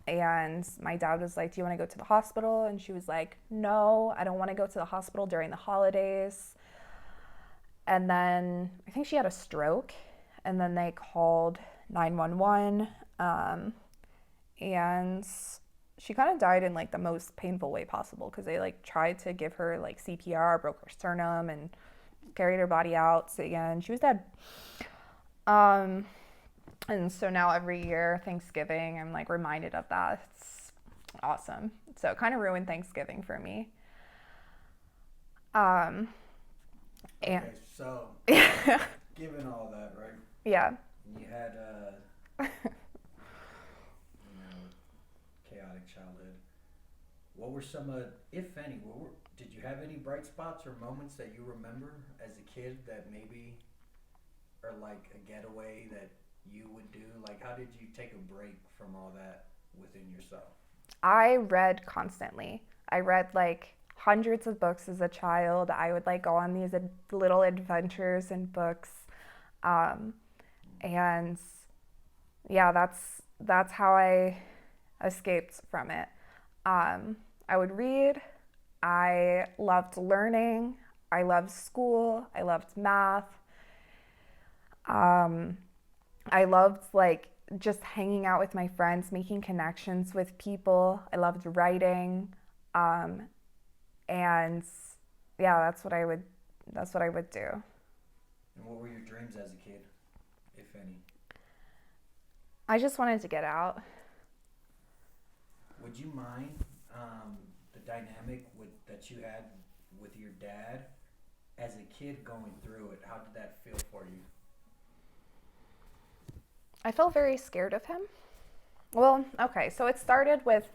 And my dad was like, "Do you want to go to the hospital?" And she was like, "No, I don't want to go to the hospital during the holidays." And then I think she had a stroke. And then they called 911. And she kind of died in like the most painful way possible because they like tried to give her like CPR, broke her sternum, and carried her body out. So again, she was dead. And so now every year, Thanksgiving, I'm like reminded of that. It's awesome. So it kind of ruined Thanksgiving for me. And Okay, so given all that, right? yeah. You had chaotic childhood. What were some of, if any, did you have any bright spots or moments that you remember as a kid that maybe are like a getaway that you would do? Like, how did you take a break from all that within yourself? I read constantly. I read like hundreds of books as a child. I would like go on these little adventures in books. And yeah, that's how I escaped from it. I would read. I loved learning. I loved school. I loved math. I loved like just hanging out with my friends, making connections with people. I loved writing. And yeah, that's what I would do. And what were your dreams as a kid, if any? I just wanted to get out. Would you mind the dynamic that you had with your dad as a kid going through it. How did that feel for you? I felt very scared of him. Well, okay, so it started with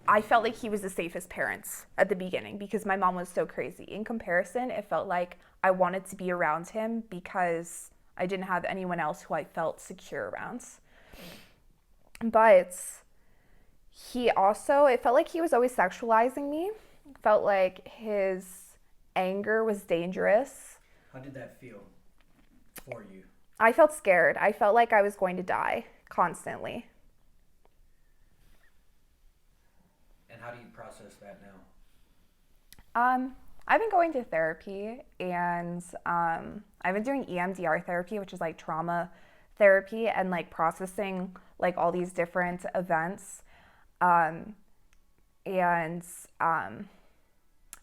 I felt like he was the safest parents at the beginning because my mom was so crazy. In comparison, it felt like I wanted to be around him because I didn't have anyone else who I felt secure around. But he also, it felt like he was always sexualizing me. It felt like his anger was dangerous. How did that feel for you? I felt scared. I felt like I was going to die constantly. And how do you process that now? I've been going to therapy and I've been doing EMDR therapy, which is like trauma therapy and like processing like all these different events. Um, and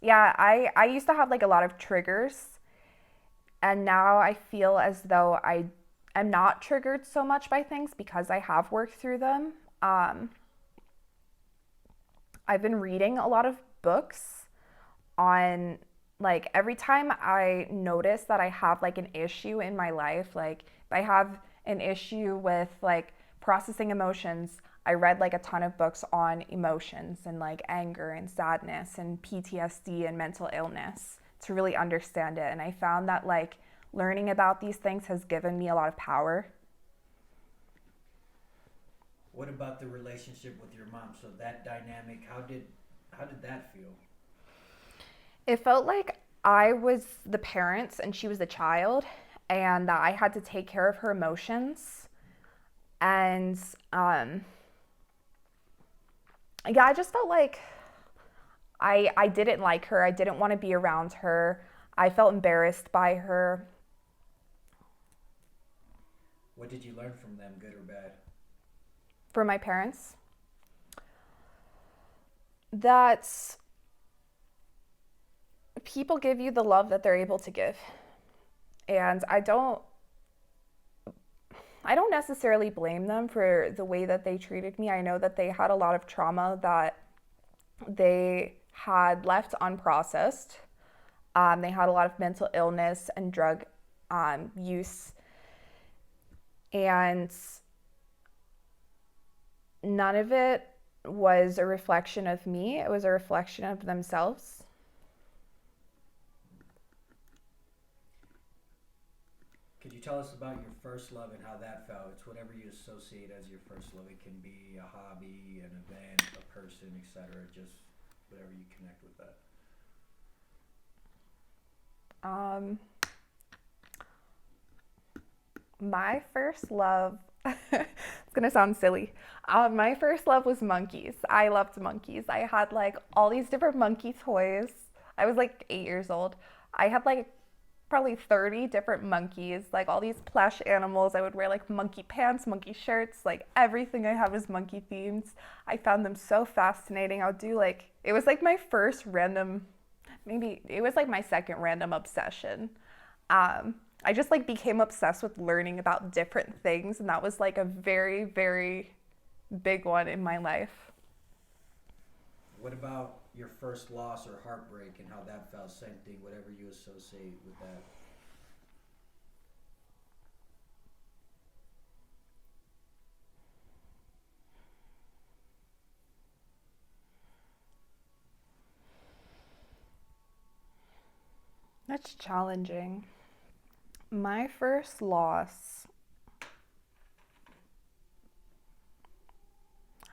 yeah, I used to have like a lot of triggers and now I feel as though I am not triggered so much by things because I have worked through them. I've been reading a lot of books on like every time I notice that I have like an issue in my life, like if I have an issue with like processing emotions, I read like a ton of books on emotions and like anger and sadness and PTSD and mental illness to really understand it. And I found that like learning about these things has given me a lot of power. What about the relationship with your mom? So that dynamic, how did that feel? It felt like I was the parent and she was the child, and that I had to take care of her emotions. And yeah, I just felt like I didn't like her. I didn't want to be around her. I felt embarrassed by her. What did you learn from them, good or bad? For my parents, that people give you the love that they're able to give. And I don't necessarily blame them for the way that they treated me. I know that they had a lot of trauma that they had left unprocessed. They had a lot of mental illness and drug use. And none of it was a reflection of me. It was a reflection of themselves. Could you tell us about your first love and how that felt? It's whatever you associate as your first love. It can be a hobby, an event, a person, etc. Just whatever you connect with that. My first love, it's gonna sound silly. My first love was monkeys. I loved monkeys. I had like all these different monkey toys. I was like 8 years old. I had like probably 30 different monkeys, like all these plush animals. I would wear like monkey pants, monkey shirts, like everything I had was monkey themed. I found them so fascinating. I would do like, it was like my first random, maybe it was like my second random obsession. I just like became obsessed with learning about different things, and that was like a very, very big one in my life. What about your first loss or heartbreak and how that felt? Same thing, whatever you associate with that. That's challenging. My first loss,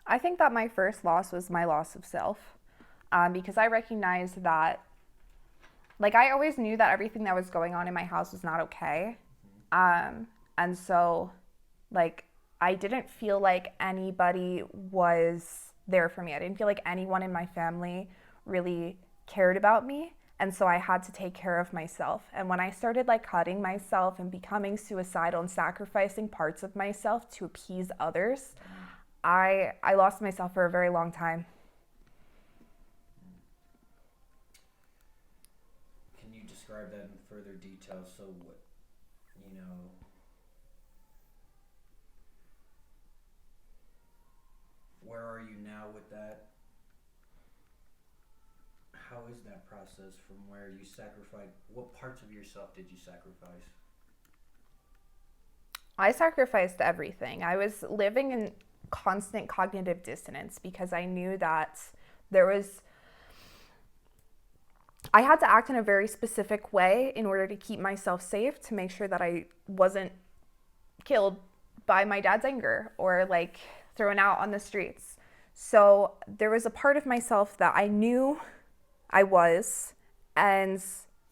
I think that my first loss was my loss of self, because I recognized that, like, I always knew that everything that was going on in my house was not okay. And so, like, I didn't feel like anybody was there for me. I didn't feel like anyone in my family really cared about me. And so I had to take care of myself. And when I started like cutting myself and becoming suicidal and sacrificing parts of myself to appease others, I lost myself for a very long time. Can you describe that in further detail? So what, you know, where are you now with that? how is that process from where you sacrifice? What parts of yourself did you sacrifice? I sacrificed everything. I was living in constant cognitive dissonance because I knew that there was I had to act in a very specific way in order to keep myself safe, to make sure that I wasn't killed by my dad's anger or like thrown out on the streets. So there was a part of myself that I knew I was, and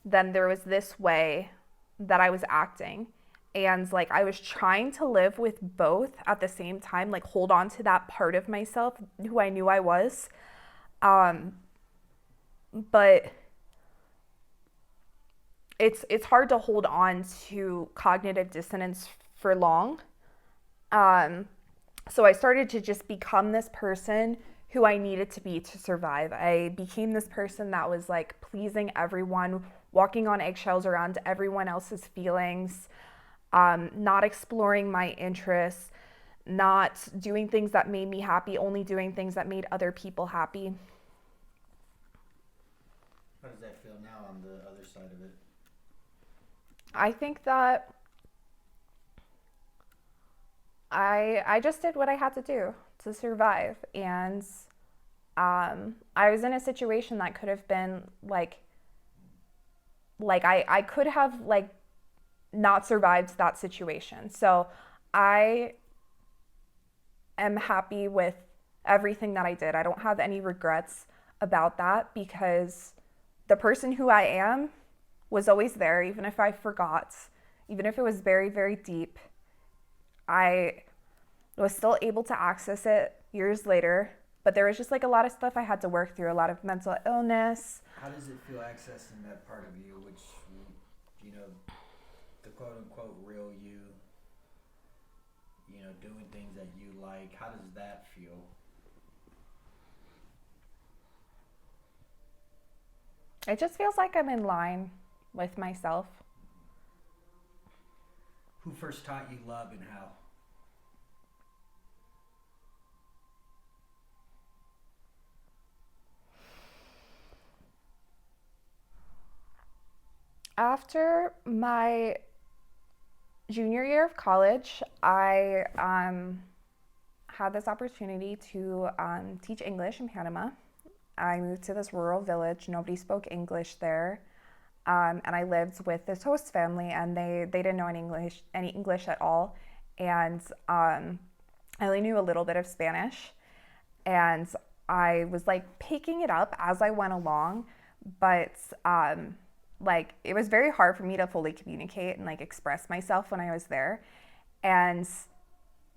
then there was this way that I was acting. And like I was trying to live with both at the same time, like hold on to that part of myself who I knew I was. Um, but it's hard to hold on to cognitive dissonance for long. Um, so I started to just become this person who I needed to be to survive. I became this person that was like pleasing everyone, walking on eggshells around everyone else's feelings, not exploring my interests, not doing things that made me happy, only doing things that made other people happy. How does that feel now on the other side of it? I think that I just did what I had to do to survive, and I was in a situation that could have been I could have like not survived that situation. So I am happy with everything that I did. I don't have any regrets about that because the person who I am was always there, even if I forgot, even if it was very, very deep. I was still able to access it years later, but there was just like a lot of stuff I had to work through, a lot of mental illness. How does it feel accessing that part of you, which, you know, the quote unquote real you know, doing things that you like? How does that feel? It just feels like I'm in line with myself. Who first taught you love and how? After my junior year of college, I had this opportunity to teach English in Panama. I moved to this rural village. Nobody spoke English there. And I lived with this host family, and they didn't know any English at all. And I only knew a little bit of Spanish. And I was like picking it up as I went along, but like it was very hard for me to fully communicate and like express myself when I was there. And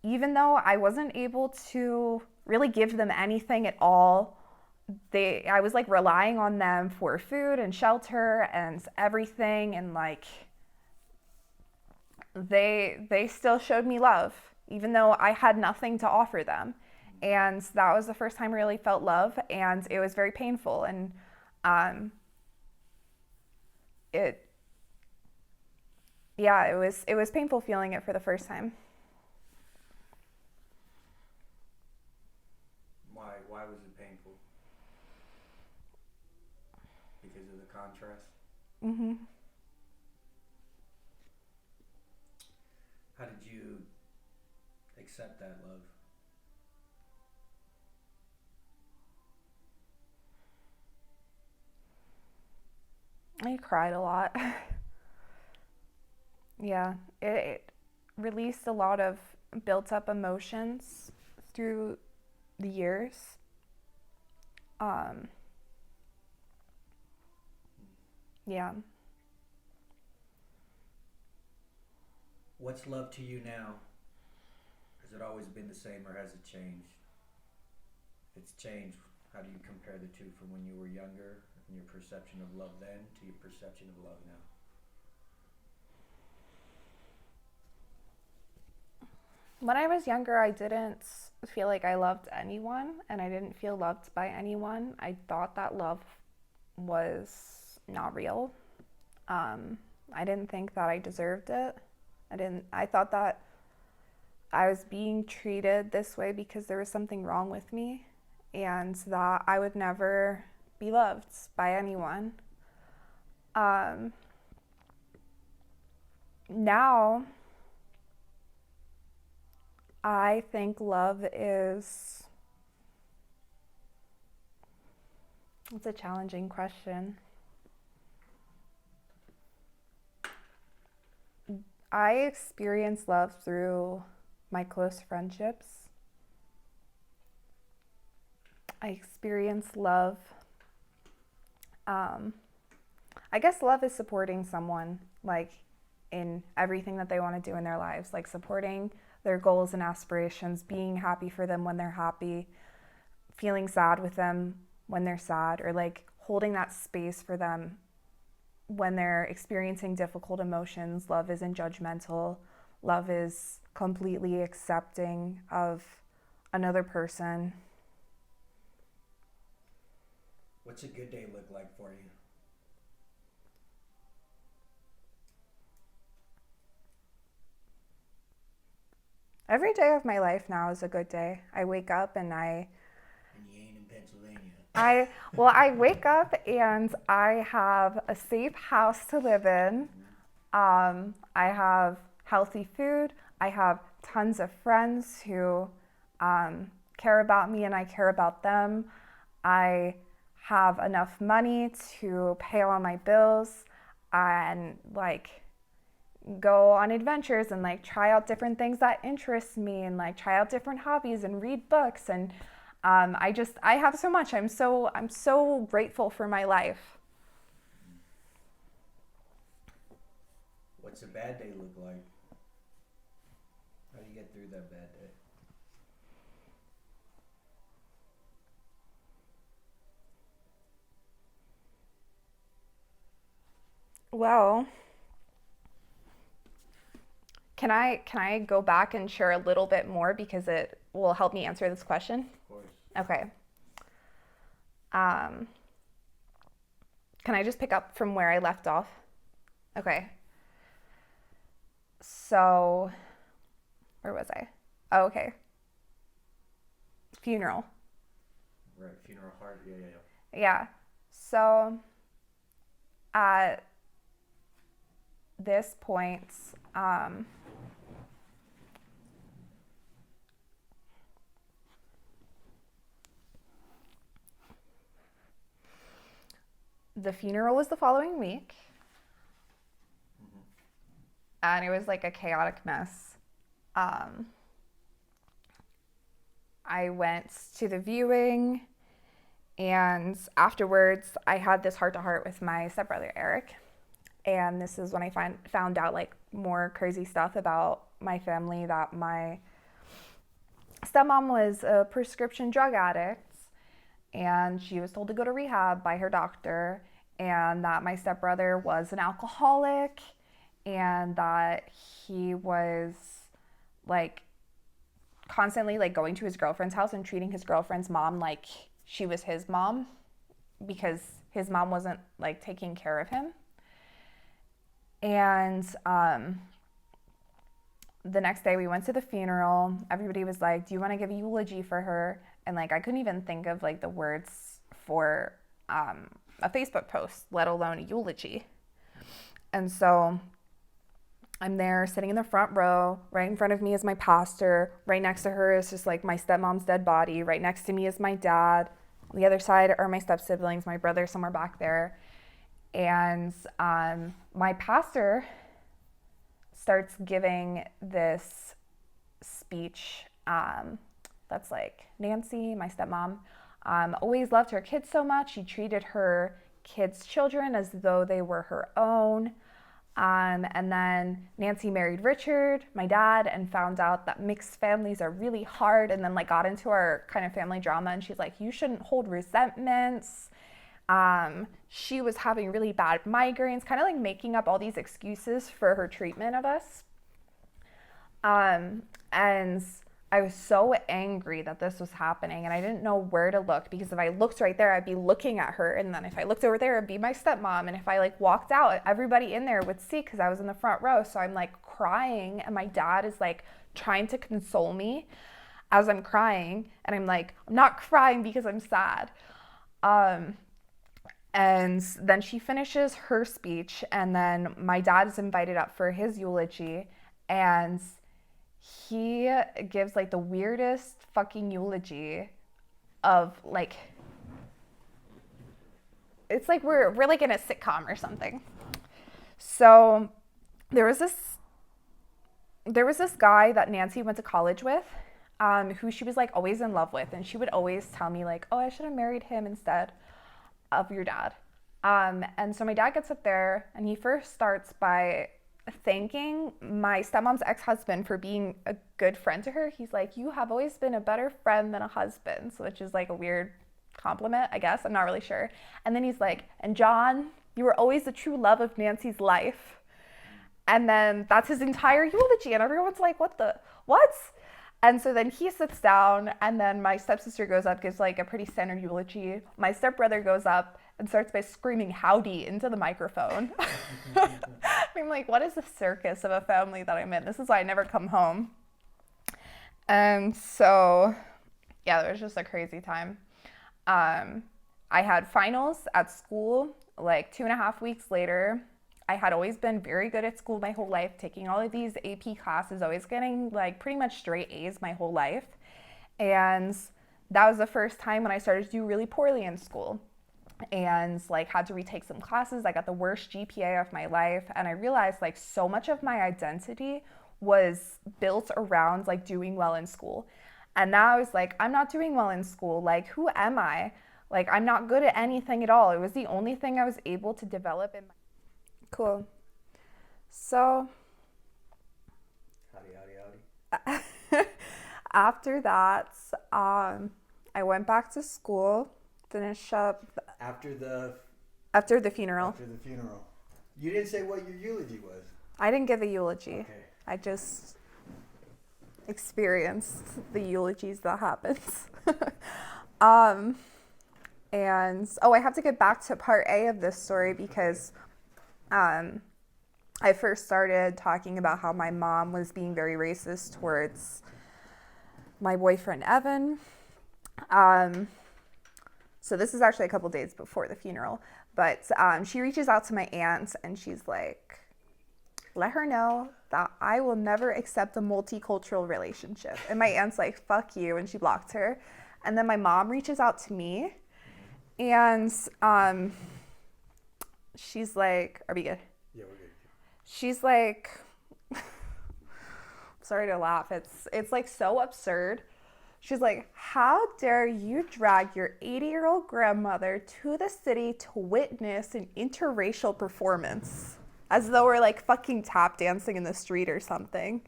even though I wasn't able to really give them anything at all, I was like relying on them for food and shelter and everything, and like they still showed me love even though I had nothing to offer them. And that was the first time I really felt love, and it was very painful. And it yeah, it was painful feeling it for the first time. Why was it painful? Because of the contrast? Hmm. How did you accept that love? I cried a lot. Yeah, it released a lot of built up emotions through the years. Um, yeah. What's love to you now? Has it always been the same, or has it changed? If it's changed, how do you compare the two from when you were younger and your perception of love then to your perception of love now? When I was younger, I didn't feel like I loved anyone, and I didn't feel loved by anyone. I thought that love was not real. I didn't think that I deserved it. I thought that I was being treated this way because there was something wrong with me, and that I would never be loved by anyone. Now, I think love is, it's a challenging question. I experience love through my close friendships. I experience love. I guess love is supporting someone, like, in everything that they want to do in their lives, like supporting their goals and aspirations, being happy for them when they're happy, feeling sad with them when they're sad, or like holding that space for them when they're experiencing difficult emotions. Love isn't judgmental. Love is completely accepting of another person. What's a good day look like for you? Every day of my life now is a good day. I wake up and And you ain't in Pennsylvania. I wake up and I have a safe house to live in. I have healthy food. I have tons of friends who care about me and I care about them. I have enough money to pay all my bills and like go on adventures and like try out different things that interest me and like try out different hobbies and read books. And I have so much. I'm so grateful for my life. What's a bad day look like? How do you get through that bad day? Well, can I go back and share a little bit more because it will help me answer this question? Of course. Okay. Can I just pick up from where I left off? Okay. So, where was I? Oh, okay. Funeral. Right, funeral heart. Yeah. Yeah. So, at this point, the funeral was the following week, and it was like a chaotic mess. I went to the viewing, and afterwards, I had this heart-to-heart with my stepbrother Eric, and this is when I found out like more crazy stuff about my family, that my stepmom was a prescription drug addict and she was told to go to rehab by her doctor, and that my stepbrother was an alcoholic, and that he was like constantly like going to his girlfriend's house and treating his girlfriend's mom like she was his mom because his mom wasn't like taking care of him. And the next day we went to the funeral. Everybody was like, do you want to give a eulogy for her? And like I couldn't even think of like the words for a Facebook post, let alone a eulogy. And so I'm there sitting in the front row. Right in front of me is my pastor. Right next to her is just like my stepmom's dead body. Right next to me is my dad. On the other side are my step siblings, my brother somewhere back there. And my pastor starts giving this speech that's like, Nancy, my stepmom, always loved her kids so much. She treated her kids' children as though they were her own. And then Nancy married Richard, my dad, and found out that mixed families are really hard, and then like got into our kind of family drama. And she's like, you shouldn't hold resentments. She was having really bad migraines, kind of like making up all these excuses for her treatment of us. And I was so angry that this was happening, and I didn't know where to look, because if I looked right there, I'd be looking at her, and then if I looked over there, it'd be my stepmom, and if I like walked out, everybody in there would see because I was in the front row. So I'm like crying, and my dad is like trying to console me as I'm crying, and I'm like, I'm not crying because I'm sad. And then she finishes her speech, and then my dad is invited up for his eulogy, and he gives like the weirdest fucking eulogy of like, it's like we're like in a sitcom or something. So there was this guy that Nancy went to college with, who she was like always in love with, and she would always tell me like, oh, I should have married him instead of your dad. And so my dad gets up there and he first starts by thanking my stepmom's ex-husband for being a good friend to her. He's like, you have always been a better friend than a husband, so which is like a weird compliment, I guess. I'm not really sure. And then he's like, and John, you were always the true love of Nancy's life. And then that's his entire eulogy, and everyone's like, what? And so then he sits down, and then my stepsister goes up, gives like a pretty standard eulogy. My stepbrother goes up and starts by screaming howdy into the microphone. I'm like, what is the circus of a family that I'm in? This is why I never come home. And so, yeah, it was just a crazy time. I had finals at school like 2.5 weeks later. I had always been very good at school my whole life, taking all of these AP classes, always getting like pretty much straight A's my whole life. And that was the first time when I started to do really poorly in school and like had to retake some classes. I got the worst GPA of my life. And I realized like so much of my identity was built around like doing well in school. And now I was like, I'm not doing well in school. Like, who am I? Like, I'm not good at anything at all. It was the only thing I was able to develop in my... Cool. So Howdy. after that, I went back to school, finished up After the funeral. After the funeral. You didn't say what your eulogy was. I didn't give a eulogy. Okay. I just experienced the eulogies that happens. And I have to get back to part A of this story because I first started talking about how my mom was being very racist towards my boyfriend, Evan. So this is actually a couple days before the funeral, but she reaches out to my aunt and she's like, let her know that I will never accept a multicultural relationship. And my aunt's like, fuck you, and she blocked her. And then my mom reaches out to me and she's like, are we good? Yeah, we're good. She's like, sorry to laugh. It's like so absurd. She's like, how dare you drag your 80-year-old grandmother to the city to witness an interracial performance? As though we're like fucking tap dancing in the street or something.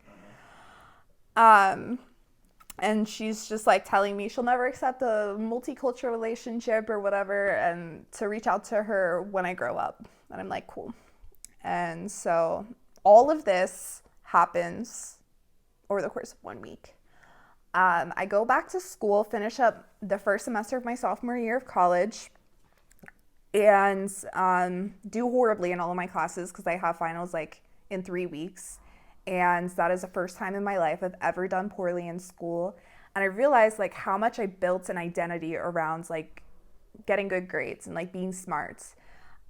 And she's just like telling me she'll never accept a multicultural relationship or whatever, and to reach out to her when I grow up. And I'm like, cool. And so all of this happens over the course of 1 week. I go back to school, finish up the first semester of my sophomore year of college, and do horribly in all of my classes because I have finals like in 3 weeks. And that is the first time in my life I've ever done poorly in school. And I realized like how much I built an identity around like getting good grades and like being smart.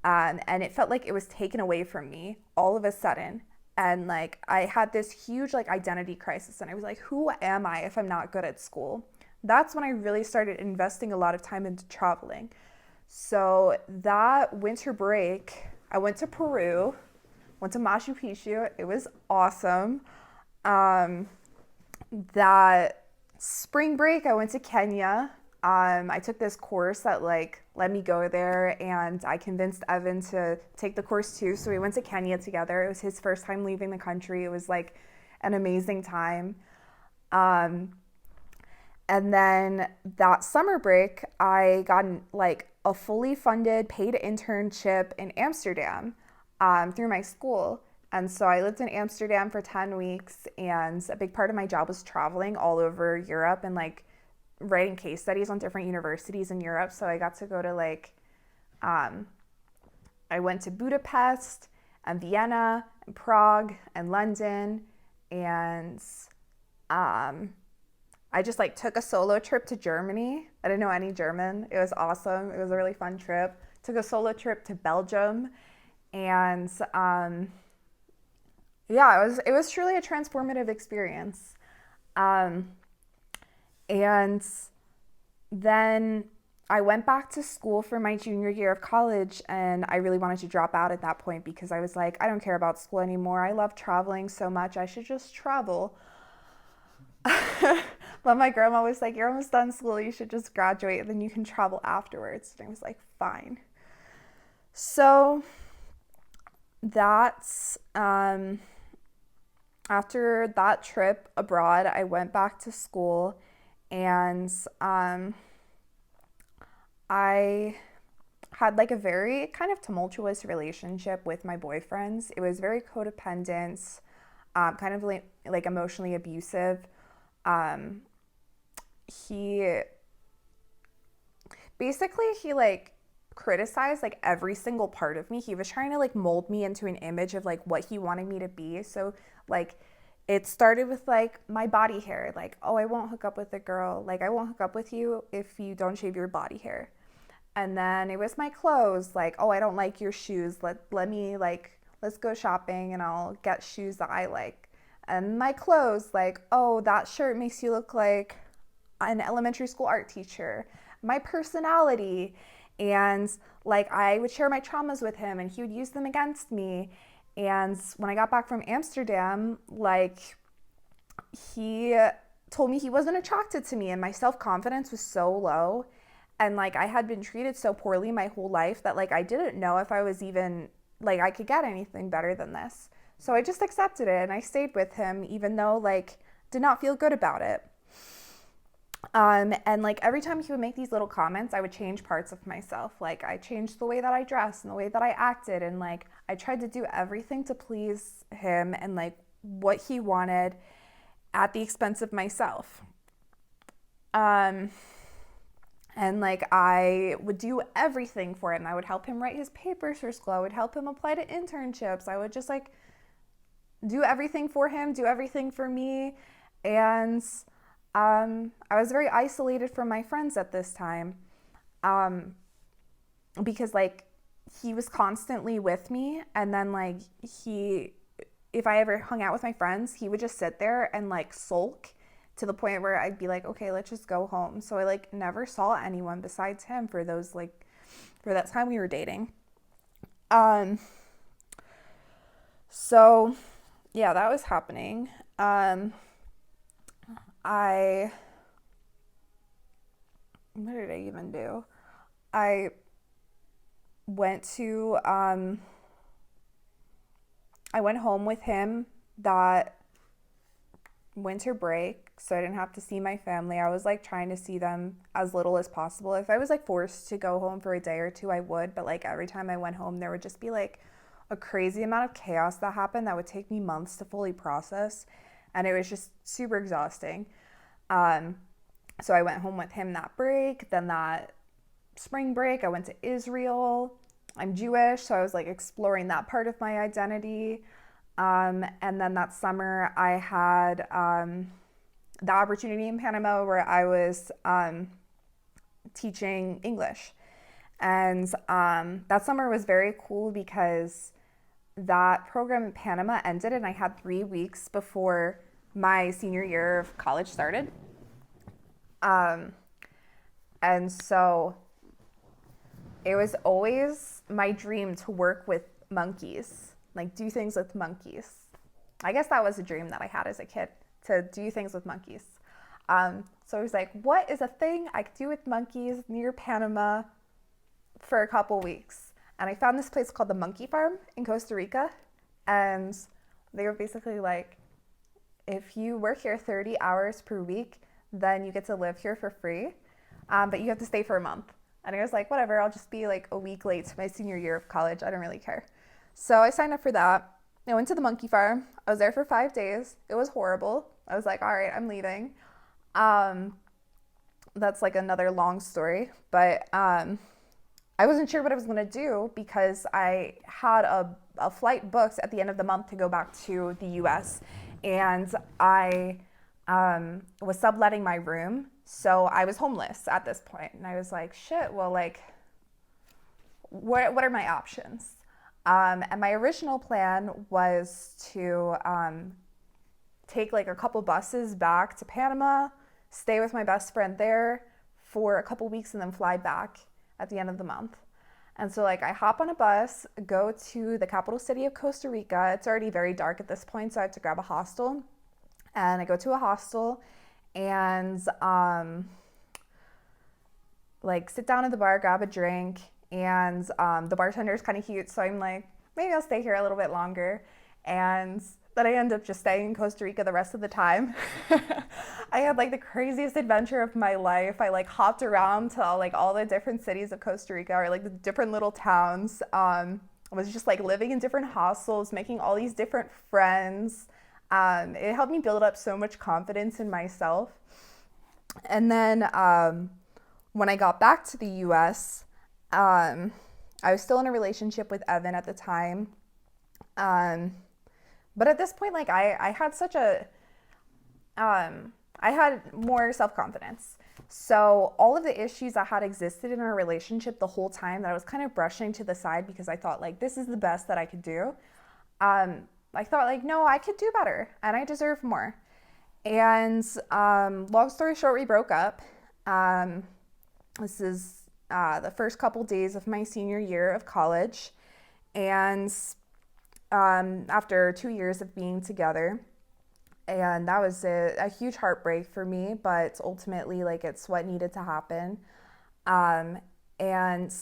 And it felt like it was taken away from me all of a sudden. And like I had this huge like identity crisis, and I was like, who am I if I'm not good at school? That's when I really started investing a lot of time into traveling. So that winter break, I went to Peru, went to Machu Picchu. It was awesome. That spring break, I went to Kenya. I took this course that like let me go there, and I convinced Evan to take the course too. So we went to Kenya together. It was his first time leaving the country. It was like an amazing time. And then that summer break, I got like a fully funded paid internship in Amsterdam through my school. And so I lived in Amsterdam for 10 weeks, and a big part of my job was traveling all over Europe and like writing case studies on different universities in Europe. So I got to go to like, I went to Budapest and Vienna and Prague and London, and I just like took a solo trip to Germany. I didn't know any German. It was awesome. It was a really fun trip. took a solo trip to Belgium, and yeah, it was truly a transformative experience. Um, and then I went back to school for my junior year of college, and I really wanted to drop out at that point because I was like, I don't care about school anymore. I love traveling so much. I should just travel. But my grandma was like, you're almost done school. You should just graduate and then you can travel afterwards. And I was like, fine. So that's, after that trip abroad, I went back to school, and I had like a very kind of tumultuous relationship with my boyfriends. It was very codependent, kind of like emotionally abusive. Um, he he like criticized like every single part of me. He was trying to like mold me into an image of like what he wanted me to be. So like it started with like my body hair, like, oh, I won't hook up with a girl, like I won't hook up with you if you don't shave your body hair. And then it was my clothes, like, oh, I don't like your shoes, let me like, let's go shopping and I'll get shoes that I like. And my clothes, like, oh, that shirt makes you look like an elementary school art teacher. My personality, and like I would share my traumas with him and he would use them against me. And when I got back from Amsterdam, like he told me he wasn't attracted to me, and my self-confidence was so low, and like I had been treated so poorly my whole life that like I didn't know if I was even like I could get anything better than this. So I just accepted it and I stayed with him even though like did not feel good about it. And like every time he would make these little comments, I would change parts of myself. Like I changed the way that I dressed and the way that I acted, and like I tried to do everything to please him and like what he wanted at the expense of myself. And like I would do everything for him. I would help him write his papers for school. I would help him apply to internships. I would just like do everything for him, do everything for me. And I was very isolated from my friends at this time, because like he was constantly with me, and then like if I ever hung out with my friends, he would just sit there and like sulk to the point where I'd be like, okay, let's just go home. So I like never saw anyone besides him for that time we were dating. So yeah, that was happening. What did I even do? I went to, I went home with him that winter break, so I didn't have to see my family. I was like trying to see them as little as possible. If I was like forced to go home for a day or two, I would, but like every time I went home, there would just be like a crazy amount of chaos that happened that would take me months to fully process, and it was just super exhausting. So I went home with him that break. Then that spring break, I went to Israel. I'm Jewish, so I was like exploring that part of my identity. And then that summer, I had the opportunity in Panama where I was teaching English. And that summer was very cool because that program in Panama ended, and I had 3 weeks before my senior year of college started. And so it was always my dream to work with monkeys, like do things with monkeys. I guess that was a dream that I had as a kid, to do things with monkeys. So I was like, what is a thing I could do with monkeys near Panama for a couple weeks? And I found this place called the Monkey Farm in Costa Rica. And they were basically like, if you work here 30 hours per week, then you get to live here for free, but you have to stay for a month. And I was like, whatever, I'll just be like a week late to my senior year of college. I don't really care. So I signed up for that. I went to the Monkey Farm. I was there for 5 days. It was horrible. I was like, all right, I'm leaving. That's like another long story, but I wasn't sure what I was going to do because I had a flight booked at the end of the month to go back to the US, and I was subletting my room, so I was homeless at this point. And I was like, shit, well, like, what are my options? And my original plan was to take like a couple buses back to Panama, stay with my best friend there for a couple weeks, and then fly back at the end of the month. And so like I hop on a bus, go to the capital city of Costa Rica. It's already very dark at this point, so I had to grab a hostel. And I go to a hostel and like sit down at the bar, grab a drink, and the bartender is kind of cute, so I'm like, maybe I'll stay here a little bit longer. And then I end up just staying in Costa Rica the rest of the time. I had like the craziest adventure of my life. I like hopped around to like all the different cities of Costa Rica, or like the different little towns. I was just like living in different hostels, making all these different friends. It helped me build up so much confidence in myself. And then when I got back to the US, I was still in a relationship with Evan at the time. But at this point, like I had such a, I had more self-confidence. So all of the issues that had existed in our relationship the whole time that I was kind of brushing to the side because I thought like, this is the best that I could do. I thought like, no, I could do better and I deserve more. And long story short, we broke up. This is the first couple days of my senior year of college. And after 2 years of being together, and that was a huge heartbreak for me, but ultimately like it's what needed to happen. And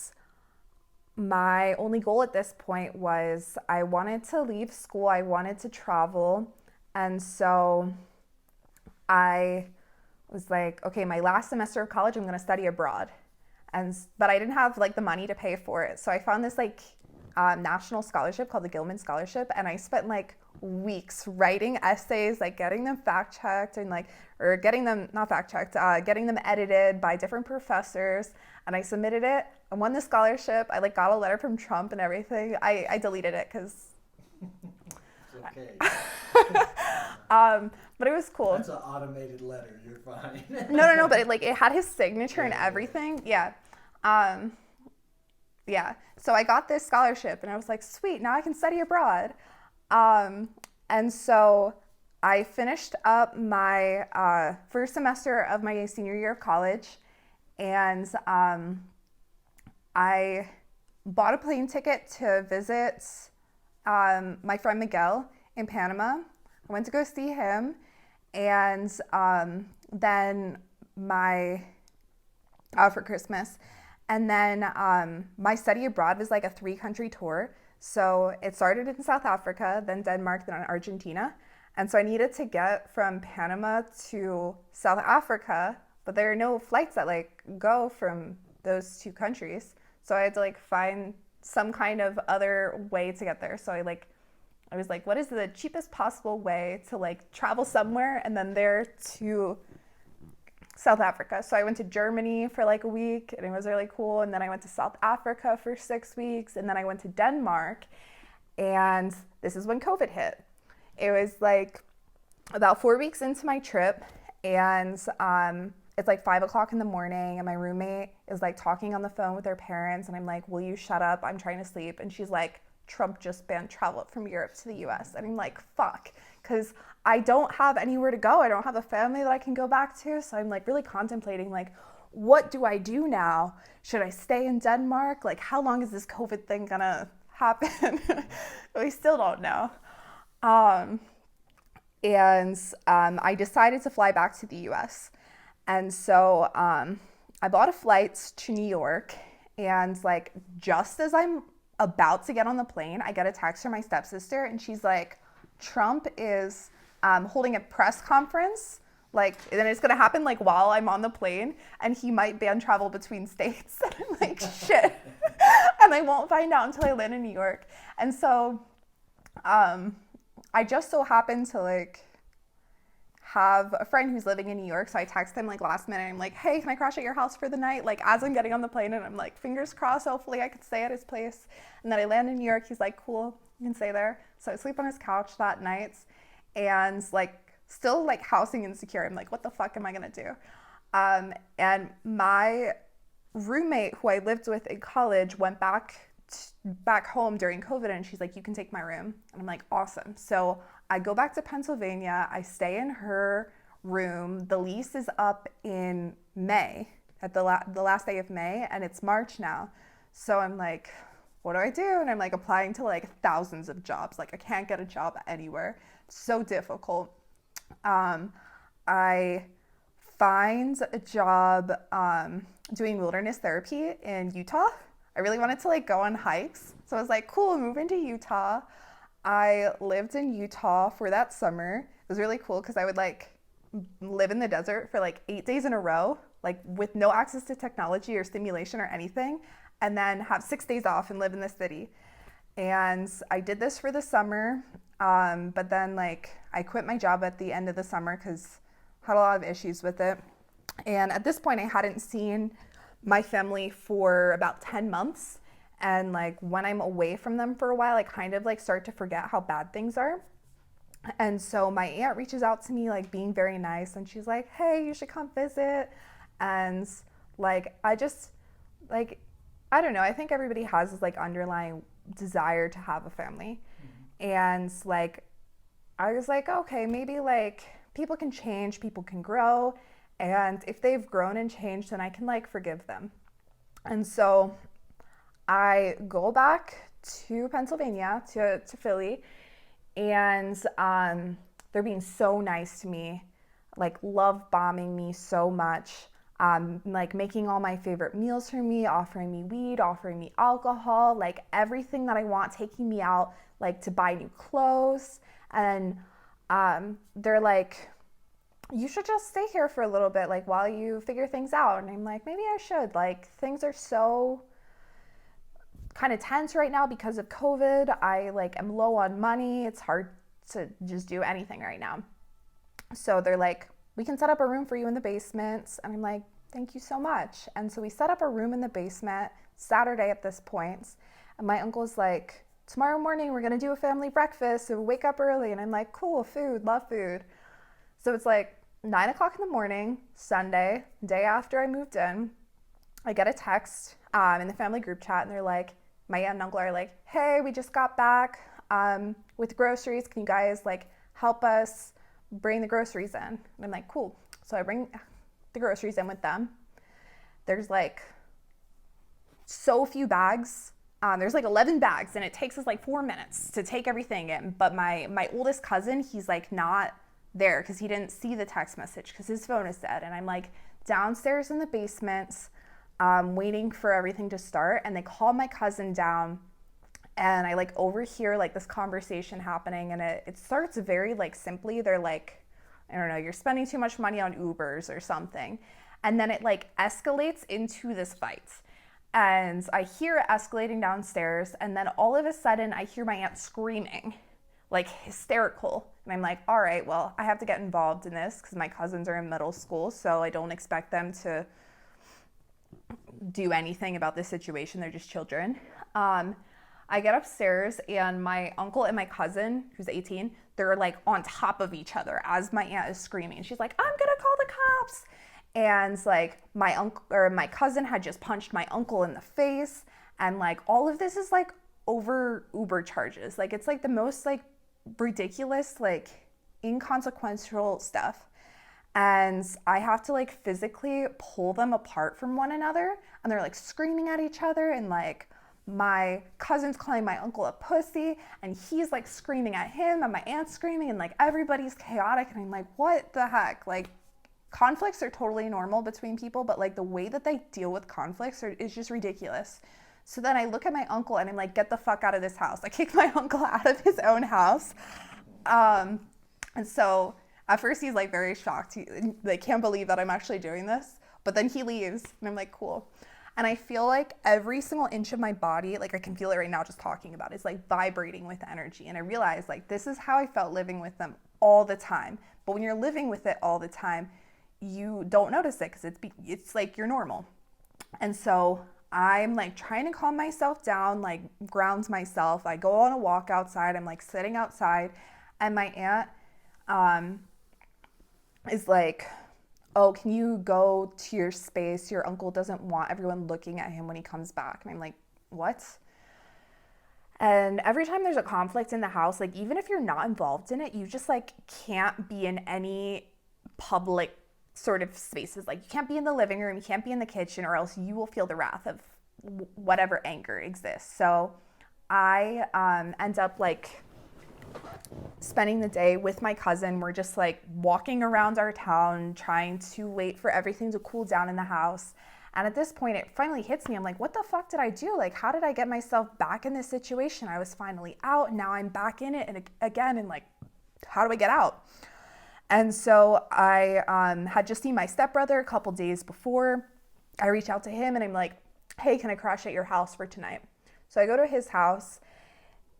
my only goal at this point was I wanted to leave school, I wanted to travel. And so I was like, okay, my last semester of college, I'm going to study abroad. But I didn't have like the money to pay for it. So I found this like national scholarship called the Gilman Scholarship. And I spent like weeks writing essays, like getting them fact checked and like, or getting them, not fact checked, getting them edited by different professors. And I submitted it. I won the scholarship. I like got a letter from Trump and everything. I deleted it because okay. But it was cool. That's an automated letter. You're fine. No. But it had his signature and everything. Yeah. Yeah. So I got this scholarship and I was like, sweet, now I can study abroad. And so I finished up my first semester of my senior year of college, and I bought a plane ticket to visit my friend Miguel in Panama. I went to go see him, and then for Christmas. And then my study abroad was like a 3-country tour. So it started in South Africa, then Denmark, then Argentina. And so I needed to get from Panama to South Africa, but there are no flights that like go from those 2 countries. So I had to like find some kind of other way to get there. So I was like, what is the cheapest possible way to like travel somewhere and then there to South Africa? So I went to Germany for like a week and it was really cool. And then I went to South Africa for 6 weeks. And then I went to Denmark, and this is when COVID hit. It was like about 4 weeks into my trip, and it's like 5 o'clock in the morning and my roommate is like talking on the phone with her parents. And I'm like, will you shut up? I'm trying to sleep. And she's like, Trump just banned travel from Europe to the US. And I'm like, fuck, because I don't have anywhere to go. I don't have a family that I can go back to. So I'm like really contemplating, like, what do I do now? Should I stay in Denmark? Like, how long is this COVID thing gonna happen? We still don't know. I decided to fly back to the US. And so I bought a flight to New York, and like just as I'm about to get on the plane, I get a text from my stepsister, and she's like, Trump is holding a press conference, like, and it's gonna happen like while I'm on the plane, and he might ban travel between states. And I'm like, shit. And I won't find out until I land in New York. And so I just so happened to like have a friend who's living in New York. So I text him like last minute. I'm like, hey, can I crash at your house for the night? Like as I'm getting on the plane, and I'm like, fingers crossed, hopefully I could stay at his place. And then I land in New York. He's like, cool, you can stay there. So I sleep on his couch that night, and like still like housing insecure. I'm like, what the fuck am I gonna do? And my roommate who I lived with in college went back home during COVID, and she's like, you can take my room. And I'm like, awesome. So I go back to Pennsylvania. I stay in her room. The lease is up in May, at the last day of May, and it's March now. So I'm like, what do I do? And I'm like applying to like thousands of jobs. Like I can't get a job anywhere. So difficult. I find a job doing wilderness therapy in Utah. I really wanted to like go on hikes. So I was like, cool, move into Utah. I lived in Utah for that summer. It was really cool because I would like live in the desert for like 8 days in a row, like with no access to technology or stimulation or anything, and then have 6 days off and live in the city. And I did this for the summer, but then like I quit my job at the end of the summer because I had a lot of issues with it. And at this point, I hadn't seen my family for about 10 months. And like when I'm away from them for a while, I kind of like start to forget how bad things are. And so my aunt reaches out to me, like being very nice, and she's like, hey, you should come visit. And like I just like, I don't know, I think everybody has this like underlying desire to have a family. And like I was like, okay, maybe like people can change, people can grow, and if they've grown and changed, then I can like forgive them. And so I go back to Pennsylvania, to Philly, and they're being so nice to me, like love bombing me so much, like making all my favorite meals for me, offering me weed, offering me alcohol, like everything that I want, taking me out like to buy new clothes. And they're like, you should just stay here for a little bit, like while you figure things out. And I'm like, maybe I should. Like things are so kind of tense right now because of COVID. I like am low on money. It's hard to just do anything right now. So they're like, we can set up a room for you in the basement. And I'm like, thank you so much. And so we set up a room in the basement Saturday at this point. And my uncle's like, tomorrow morning we're gonna do a family breakfast, so wake up early. And I'm like, cool, food, love food. So it's like 9 o'clock in the morning, Sunday, day after I moved in. I get a text in the family group chat, and they're like, my aunt and uncle are like, hey, we just got back with groceries. Can you guys like help us bring the groceries in? And I'm like, cool. So I bring the groceries in with them. There's like so few bags. There's like 11 bags, and it takes us like 4 minutes to take everything in. But my oldest cousin, he's like not there because he didn't see the text message because his phone is dead. And I'm like downstairs in the basement, waiting for everything to start. And they call my cousin down, and I like overhear like this conversation happening. And it starts very like simply. They're like, I don't know, you're spending too much money on Ubers or something. And then it like escalates into this fight. And I hear it escalating downstairs. And then all of a sudden I hear my aunt screaming, like hysterical. And I'm like, all right, well, I have to get involved in this because my cousins are in middle school. So I don't expect them to do anything about this situation. They're just children. I get upstairs, and my uncle and my cousin, who's 18, they're like on top of each other as my aunt is screaming. She's like, I'm gonna call the cops. And like my uncle or my cousin had just punched my uncle in the face. And like all of this is like over Uber charges. Like it's like the most like ridiculous, like inconsequential stuff. And I have to like physically pull them apart from one another. And they're like screaming at each other, and like my cousin's calling my uncle a pussy, and he's like screaming at him, and my aunt's screaming, and like everybody's chaotic. And I'm like, what the heck? Like conflicts are totally normal between people, but like the way that they deal with conflicts is just ridiculous. So then I look at my uncle and I'm like, get the fuck out of this house. I kicked my uncle out of his own house. And so at first he's like very shocked. He like can't believe that I'm actually doing this. But then he leaves, and I'm like, cool. And I feel like every single inch of my body, like I can feel it right now just talking about it, is like vibrating with energy. And I realized like this is how I felt living with them all the time. But when you're living with it all the time, you don't notice it because it's like you're normal. And so I'm like trying to calm myself down, like ground myself. I go on a walk outside. I'm like sitting outside, and my aunt is like, oh, can you go to your space? Your uncle doesn't want everyone looking at him when he comes back. And I'm like, what? And every time there's a conflict in the house, like even if you're not involved in it, you just like can't be in any public sort of spaces. Like you can't be in the living room, you can't be in the kitchen, or else you will feel the wrath of whatever anger exists. So I end up like spending the day with my cousin. We're just like walking around our town, trying to wait for everything to cool down in the house. And at this point, it finally hits me. I'm like, what the fuck did I do? Like, how did I get myself back in this situation? I was finally out. Now I'm back in it again. And like, how do I get out? And so I had just seen my stepbrother a couple days before. I reached out to him and I'm like, hey, can I crash at your house for tonight? So I go to his house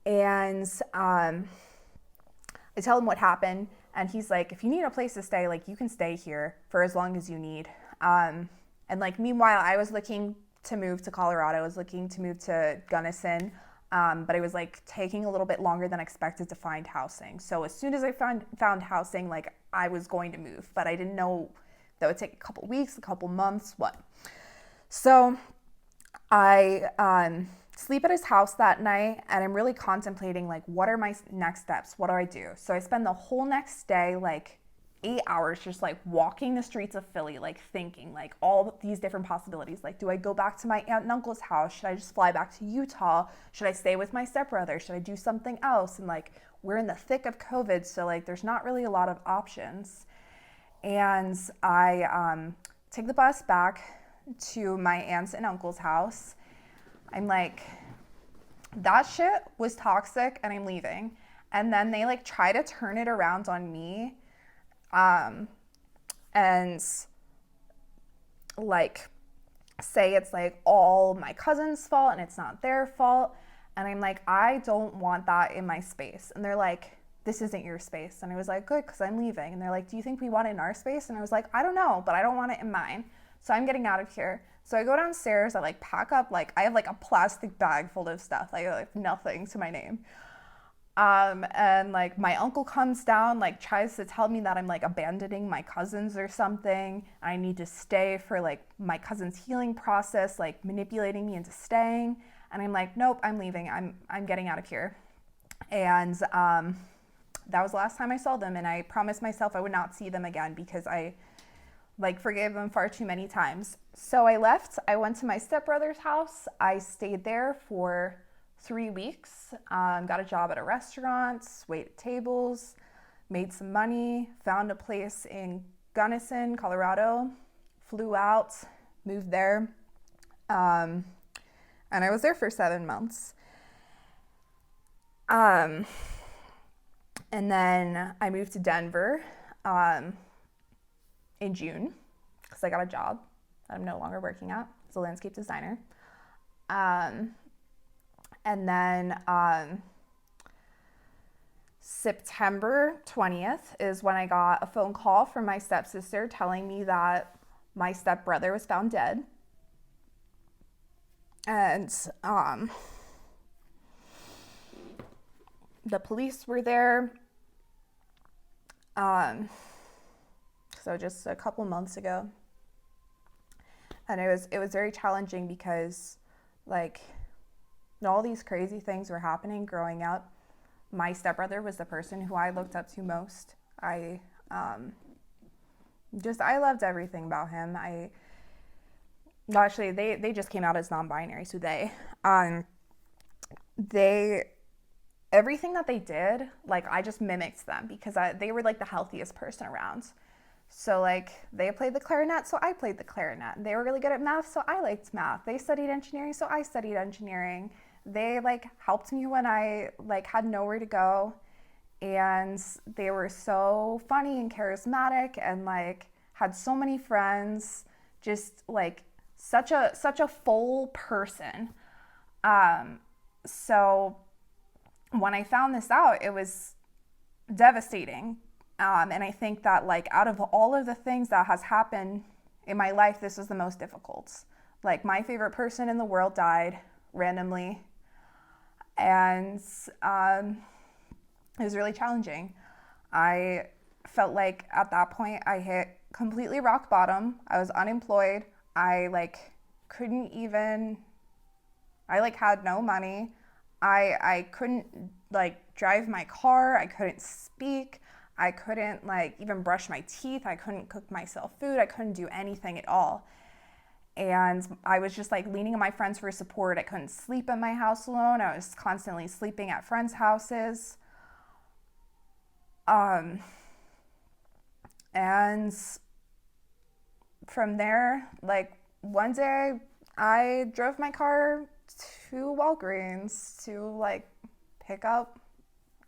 and I tell him what happened. And he's like, if you need a place to stay, like you can stay here for as long as you need. And like, meanwhile, I was looking to move to Colorado. I was looking to move to Gunnison, but it was like taking a little bit longer than expected to find housing. So as soon as I found housing, like I was going to move, but I didn't know that would take a couple weeks, a couple months, what. So I sleep at his house that night, and I'm really contemplating like, what are my next steps? What do I do? So I spend the whole next day, like 8 hours just like walking the streets of Philly, like thinking like all these different possibilities. Like, do I go back to my aunt and uncle's house? Should I just fly back to Utah? Should I stay with my stepbrother? Should I do something else? And like, we're in the thick of COVID, so like there's not really a lot of options. And I take the bus back to my aunt's and uncle's house. I'm like, that shit was toxic and I'm leaving. And then they like try to turn it around on me. And like say it's like all my cousin's fault and it's not their fault. And I'm like, I don't want that in my space. And they're like, this isn't your space. And I was like, good, because I'm leaving. And they're like, do you think we want it in our space? And I was like, I don't know, but I don't want it in mine. So I'm getting out of here. So I go downstairs, I like pack up, like I have like a plastic bag full of stuff. I have like nothing to my name. And like my uncle comes down, like tries to tell me that I'm like abandoning my cousins or something. I need to stay for like my cousin's healing process, like manipulating me into staying. And I'm like, nope, I'm leaving. I'm getting out of here. And that was the last time I saw them. And I promised myself I would not see them again because I like forgave them far too many times. So I left. I went to my stepbrother's house. I stayed there for 3 weeks, got a job at a restaurant, waited tables, made some money, found a place in Gunnison, Colorado, flew out, moved there, and I was there for 7 months. And then I moved to Denver in June because I got a job that I'm no longer working at as a landscape designer. And then September 20th is when I got a phone call from my stepsister telling me that my stepbrother was found dead. And the police were there. So just a couple months ago. And it was very challenging because like all these crazy things were happening growing up. My stepbrother was the person who I looked up to most. I loved everything about him. They just came out as non-binary, so everything that they did, like I just mimicked them because they were like the healthiest person around. So like they played the clarinet, so I played the clarinet. They were really good at math, so I liked math. They studied engineering, so I studied engineering. They like helped me when I like had nowhere to go, and they were so funny and charismatic and like had so many friends, just like such a full person. So when I found this out, it was devastating. And I think that like out of all of the things that has happened in my life, this was the most difficult. Like my favorite person in the world died randomly. And it was really challenging. I felt like at that point I hit completely rock bottom. I was unemployed. I like couldn't even, I like had no money. I couldn't like drive my car. I couldn't speak. I couldn't like even brush my teeth. I couldn't cook myself food. I couldn't do anything at all. And I was just like leaning on my friends for support. I couldn't sleep in my house alone. I was constantly sleeping at friends' houses. And from there, like one day I drove my car to Walgreens to like pick up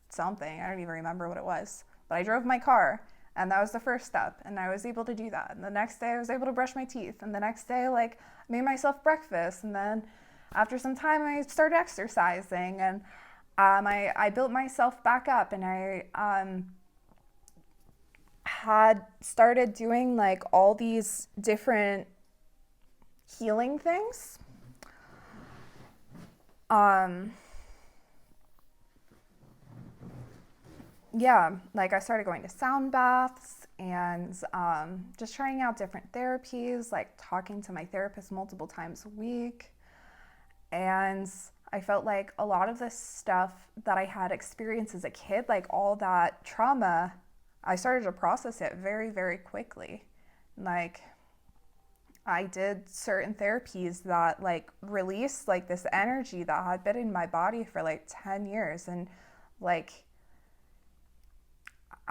something. I don't even remember what it was, but I drove my car and that was the first step, and I was able to do that. And the next day I was able to brush my teeth, and the next day like I made myself breakfast, and then after some time I started exercising, and I built myself back up, and I had started doing like all these different healing things. Yeah, like I started going to sound baths and just trying out different therapies, like talking to my therapist multiple times a week. And I felt like a lot of this stuff that I had experienced as a kid, like all that trauma, I started to process it very, very quickly. Like I did certain therapies that like released like this energy that had been in my body for like 10 years. And like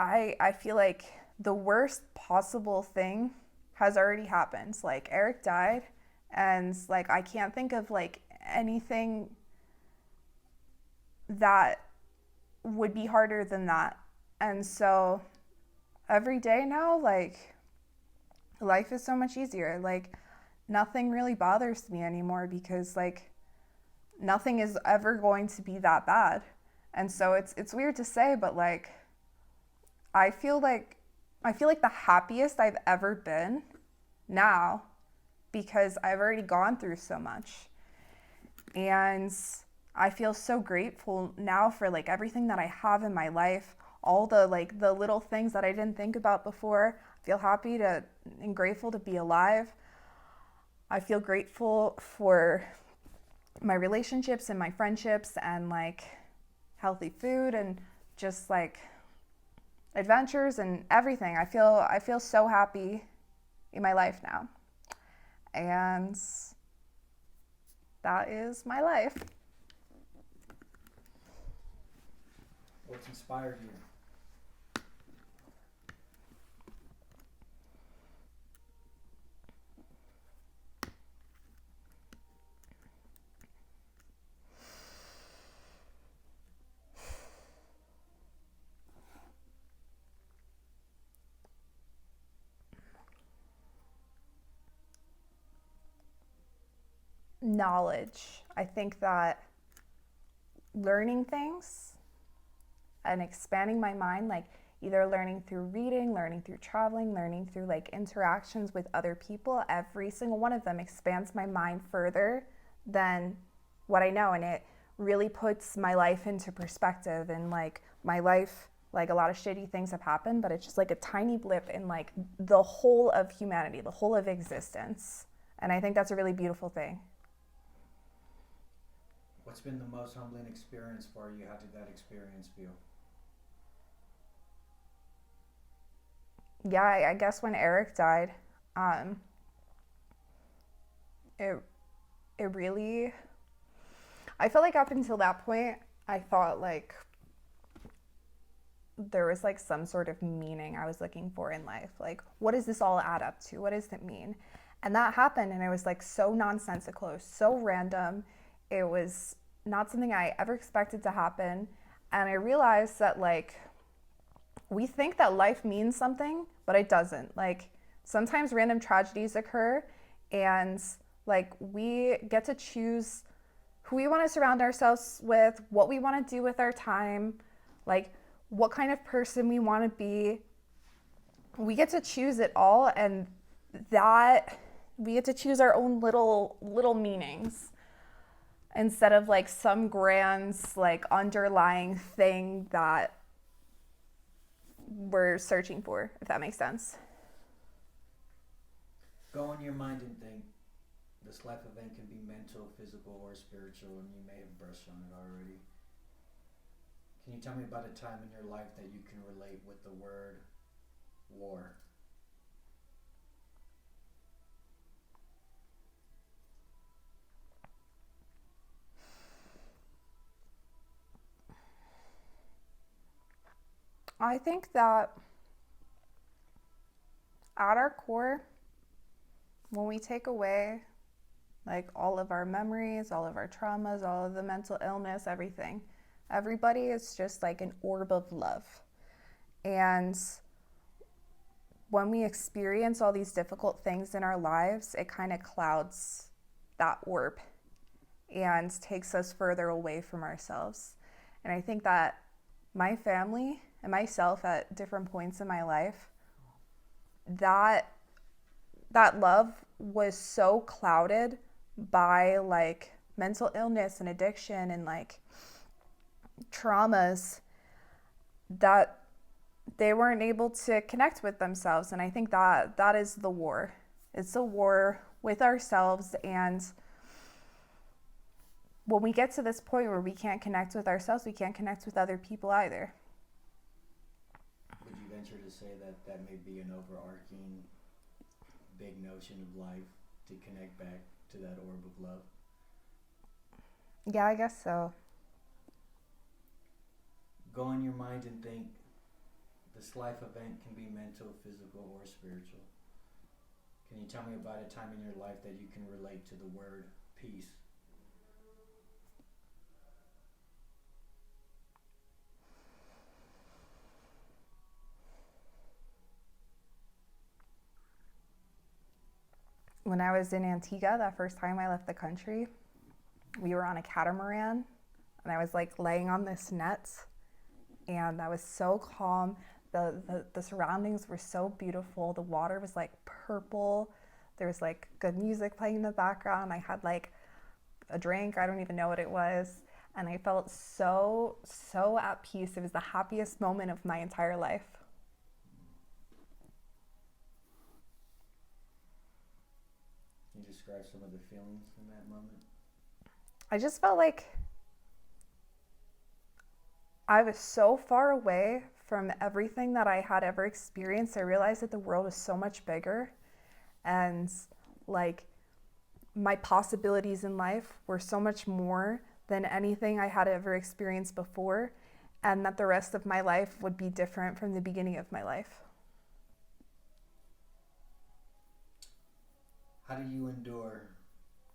I feel like the worst possible thing has already happened. Like Eric died, and like I can't think of like anything that would be harder than that. And so every day now, like life is so much easier. Like nothing really bothers me anymore because like nothing is ever going to be that bad. And so it's weird to say, but like I feel like the happiest I've ever been now because I've already gone through so much. And I feel so grateful now for like everything that I have in my life, all the like the little things that I didn't think about before. I feel happy to and grateful to be alive. I feel grateful for my relationships and my friendships and like healthy food and just like adventures and everything. I feel so happy in my life now. And that is my life. What's inspired you? Knowledge. I think that learning things and expanding my mind, like either learning through reading, learning through traveling, learning through like interactions with other people, every single one of them expands my mind further than what I know. And it really puts my life into perspective. And like my life, like a lot of shitty things have happened, but it's just like a tiny blip in like the whole of humanity, the whole of existence. And I think that's a really beautiful thing. What's been the most humbling experience for you? How did that experience feel? Yeah, I guess when Eric died, it really, I felt like up until that point, I thought like there was like some sort of meaning I was looking for in life. Like, what does this all add up to? What does it mean? And that happened, and it was like so nonsensical, it was so random. It was not something I ever expected to happen. And I realized that like we think that life means something, but it doesn't. Like sometimes random tragedies occur, and like we get to choose who we want to surround ourselves with, what we want to do with our time, like what kind of person we want to be. We get to choose it all, and that we get to choose our own little meanings instead of like some grand like underlying thing that we're searching for, if that makes sense. Go in your mind and think this life event can be mental, physical, or spiritual, and you may have brushed on it already. Can you tell me about a time in your life that you can relate with the word war? I think that at our core, when we take away like all of our memories, all of our traumas, all of the mental illness, everything, everybody is just like an orb of love. And when we experience all these difficult things in our lives, it kind of clouds that orb and takes us further away from ourselves. And I think that my family and myself at different points in my life, that love was so clouded by like mental illness and addiction and like traumas that they weren't able to connect with themselves. And I think that is the war. It's a war with ourselves. And when we get to this point where we can't connect with ourselves, we can't connect with other people either. Would you venture to say that that may be an overarching big notion of life, to connect back to that orb of love? Yeah, I guess so. Go in your mind and think this life event can be mental, physical, or spiritual. Can you tell me about a time in your life that you can relate to the word peace? When I was in Antigua, that first time I left the country, we were on a catamaran and I was like laying on this net and I was so calm. The surroundings were so beautiful. The water was like purple. There was like good music playing in the background. I had like a drink. I don't even know what it was. And I felt so at peace. It was the happiest moment of my entire life. Can you describe some of the feelings in that moment? I just felt like I was so far away from everything that I had ever experienced. I realized that the world is so much bigger and like my possibilities in life were so much more than anything I had ever experienced before, and that the rest of my life would be different from the beginning of my life. How do you endure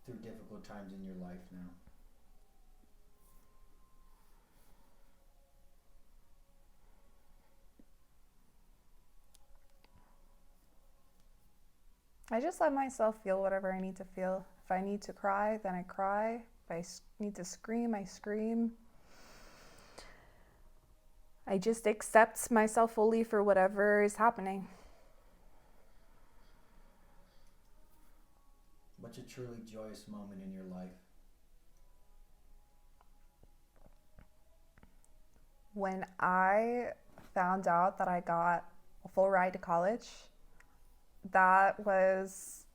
through difficult times in your life now? I just let myself feel whatever I need to feel. If I need to cry, then I cry. If I need to scream, I scream. I just accept myself fully for whatever is happening. What's a truly joyous moment in your life? When I found out that I got a full ride to college, that was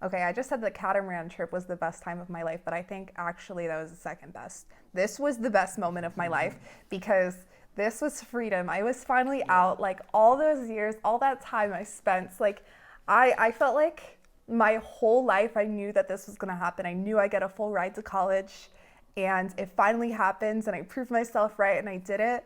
okay. I just said the catamaran trip was the best time of my life, but I think actually that was the second best. This was the best moment of my life because this was freedom. I was finally out. Like all those years, all that time I spent, like I felt like my whole life I knew that this was gonna happen. I knew I get a full ride to college, and it finally happens, and I proved myself right, and I did it.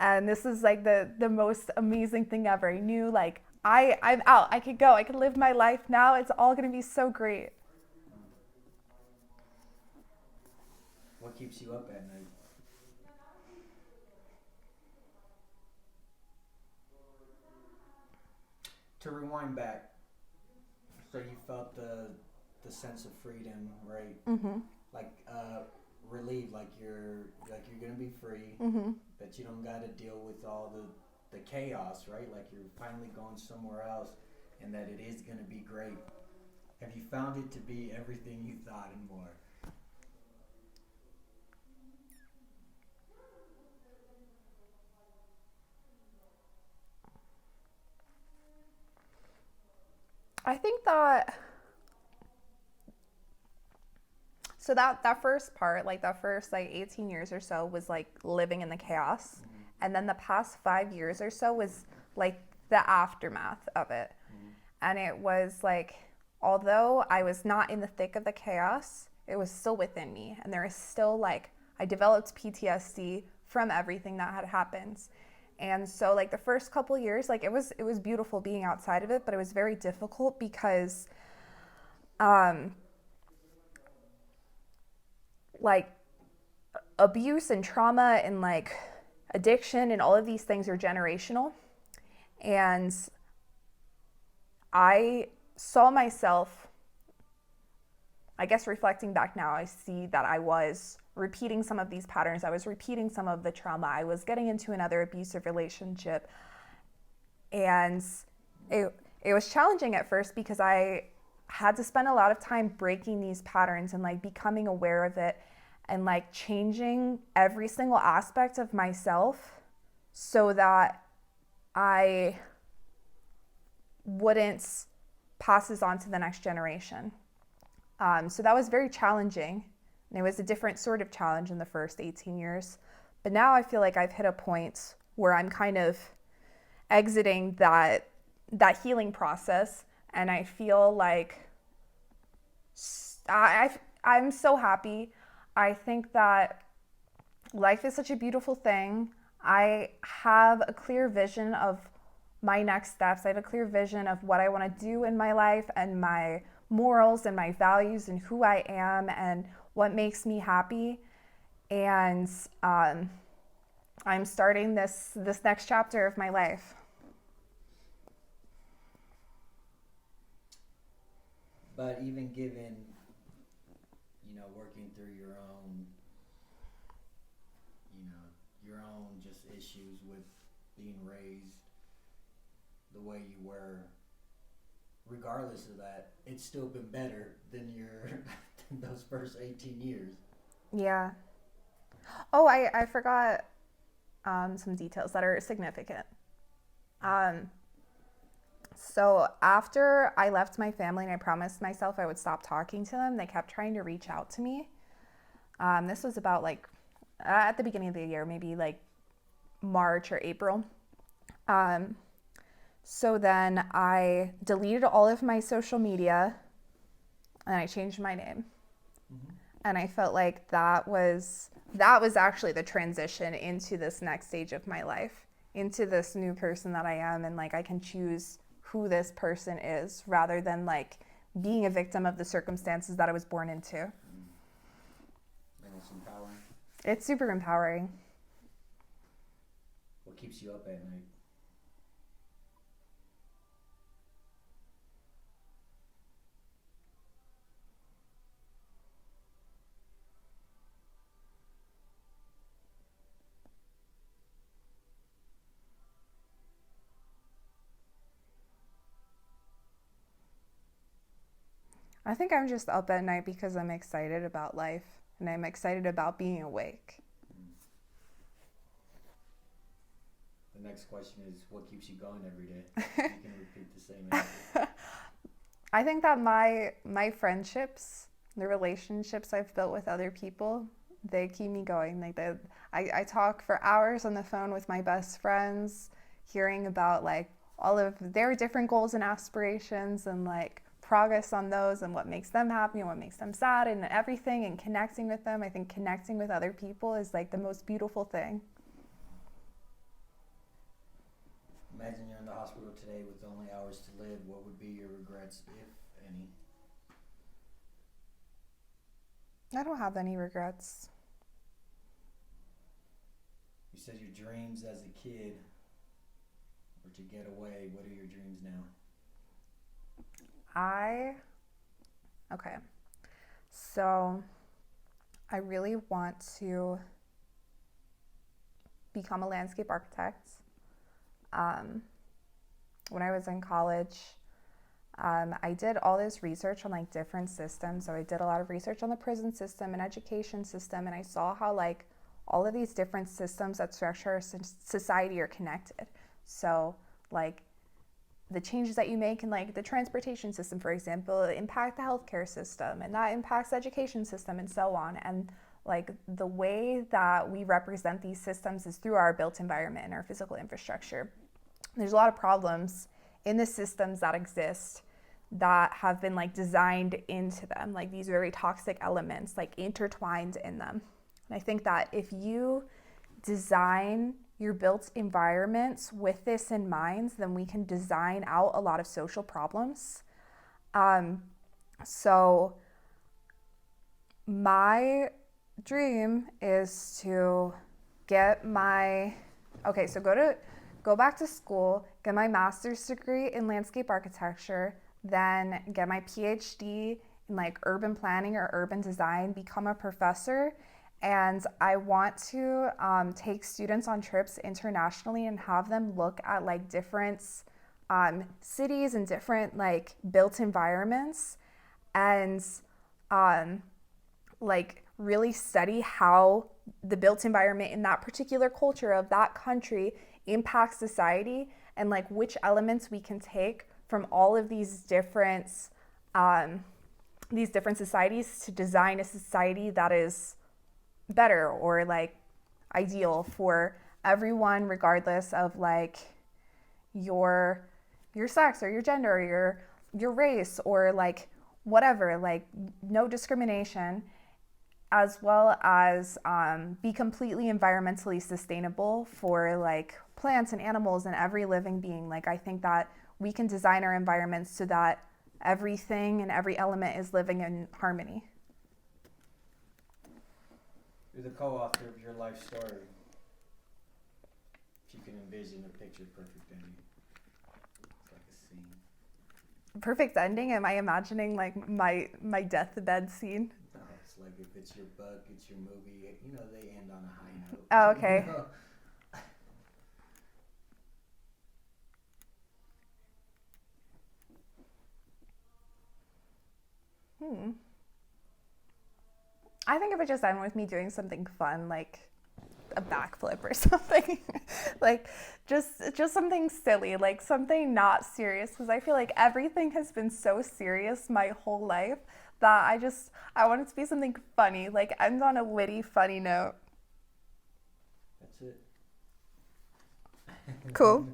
And this is like the most amazing thing ever. I knew like I'm out. I could go. I could live my life now. It's all going to be so great. What keeps you up at night? To rewind back, so you felt the sense of freedom, right? Mm-hmm. Like relieved, like you're gonna be free, Mm-hmm. that you don't got to deal with all the chaos, right? Like you're finally going somewhere else, and that it is gonna be great. Have you found it to be everything you thought and more? I think that so that first part, like that first like 18 years or so was like living in the chaos. Mm-hmm. And then the past 5 years or so was like the aftermath of it. Mm-hmm. And it was like, although I was not in the thick of the chaos, it was still within me. And there is still like, I developed PTSD from everything that had happened. And so like the first couple years, like it was beautiful being outside of it, but it was very difficult because like abuse and trauma and like addiction and all of these things are generational. And I saw myself, I guess reflecting back now, I see that I was repeating some of these patterns. I was repeating some of the trauma. I was getting into another abusive relationship. And it was challenging at first because I had to spend a lot of time breaking these patterns and like becoming aware of it and like changing every single aspect of myself so that I wouldn't pass this on to the next generation. So that was very challenging. And it was a different sort of challenge in the first 18 years. But now I feel like I've hit a point where I'm kind of exiting that healing process. And I feel like I'm so happy. I think that life is such a beautiful thing. I have a clear vision of my next steps. I have a clear vision of what I want to do in my life and my morals and my values and who I am and what makes me happy. And I'm starting this next chapter of my life. But even given, working through your own just issues with being raised the way you were, regardless of that, it's still been better than than those first 18 years. Yeah. Oh, I forgot some details that are significant. So after I left my family and I promised myself I would stop talking to them, they kept trying to reach out to me. This was about like at the beginning of the year, maybe like March or April. So then I deleted all of my social media and I changed my name. Mm-hmm. And I felt like that was actually the transition into this next stage of my life, into this new person that I am. And like I can choose who this person is rather than like being a victim of the circumstances that I was born into. And it's empowering. It's super empowering. What keeps you up at night? I think I'm just up at night because I'm excited about life and I'm excited about being awake. The next question is, what keeps you going every day? You can repeat the same answer. I think that my friendships, the relationships I've built with other people, they keep me going. Like I talk for hours on the phone with my best friends, hearing about like all of their different goals and aspirations and like progress on those and what makes them happy and what makes them sad and everything, and connecting with them. I think connecting with other people is like the most beautiful thing. Imagine you're in the hospital today with only hours to live. What would be your regrets, if any? I don't have any regrets. You said your dreams as a kid were to get away. What are your dreams now? Okay. So I really want to become a landscape architect. When I was in college, I did all this research on like different systems. So I did a lot of research on the prison system and education system, and I saw how like all of these different systems that structure our society are connected. So like the changes that you make in like the transportation system, for example, impact the healthcare system, and that impacts the education system, and so on. And like the way that we represent these systems is through our built environment and our physical infrastructure. There's a lot of problems in the systems that exist that have been like designed into them, like these very toxic elements like intertwined in them. And I think that if you design your built environments with this in mind, then we can design out a lot of social problems. So my dream is to get my go back to school, get my master's degree in landscape architecture, then get my PhD in like urban planning or urban design, become a professor. And I want to take students on trips internationally and have them look at like different cities and different like built environments, and like really study how the built environment in that particular culture of that country impacts society, and like which elements we can take from all of these different societies to design a society that is better or like ideal for everyone, regardless of like your sex or your gender or your race or like whatever, like no discrimination, as well as be completely environmentally sustainable for like plants and animals and every living being. Like I think that we can design our environments so that everything and every element is living in harmony. You're the co-author of your life story. If you can envision a picture perfect ending. It's like a scene. Perfect ending? Am I imagining like my deathbed scene? No, it's like if it's your book, it's your movie, you know, they end on a high note. Oh, okay. I think it would just end with me doing something fun, like a backflip or something. Like just something silly, like something not serious, because I feel like everything has been so serious my whole life that I want it to be something funny, like end on a witty, funny note. That's it. Cool.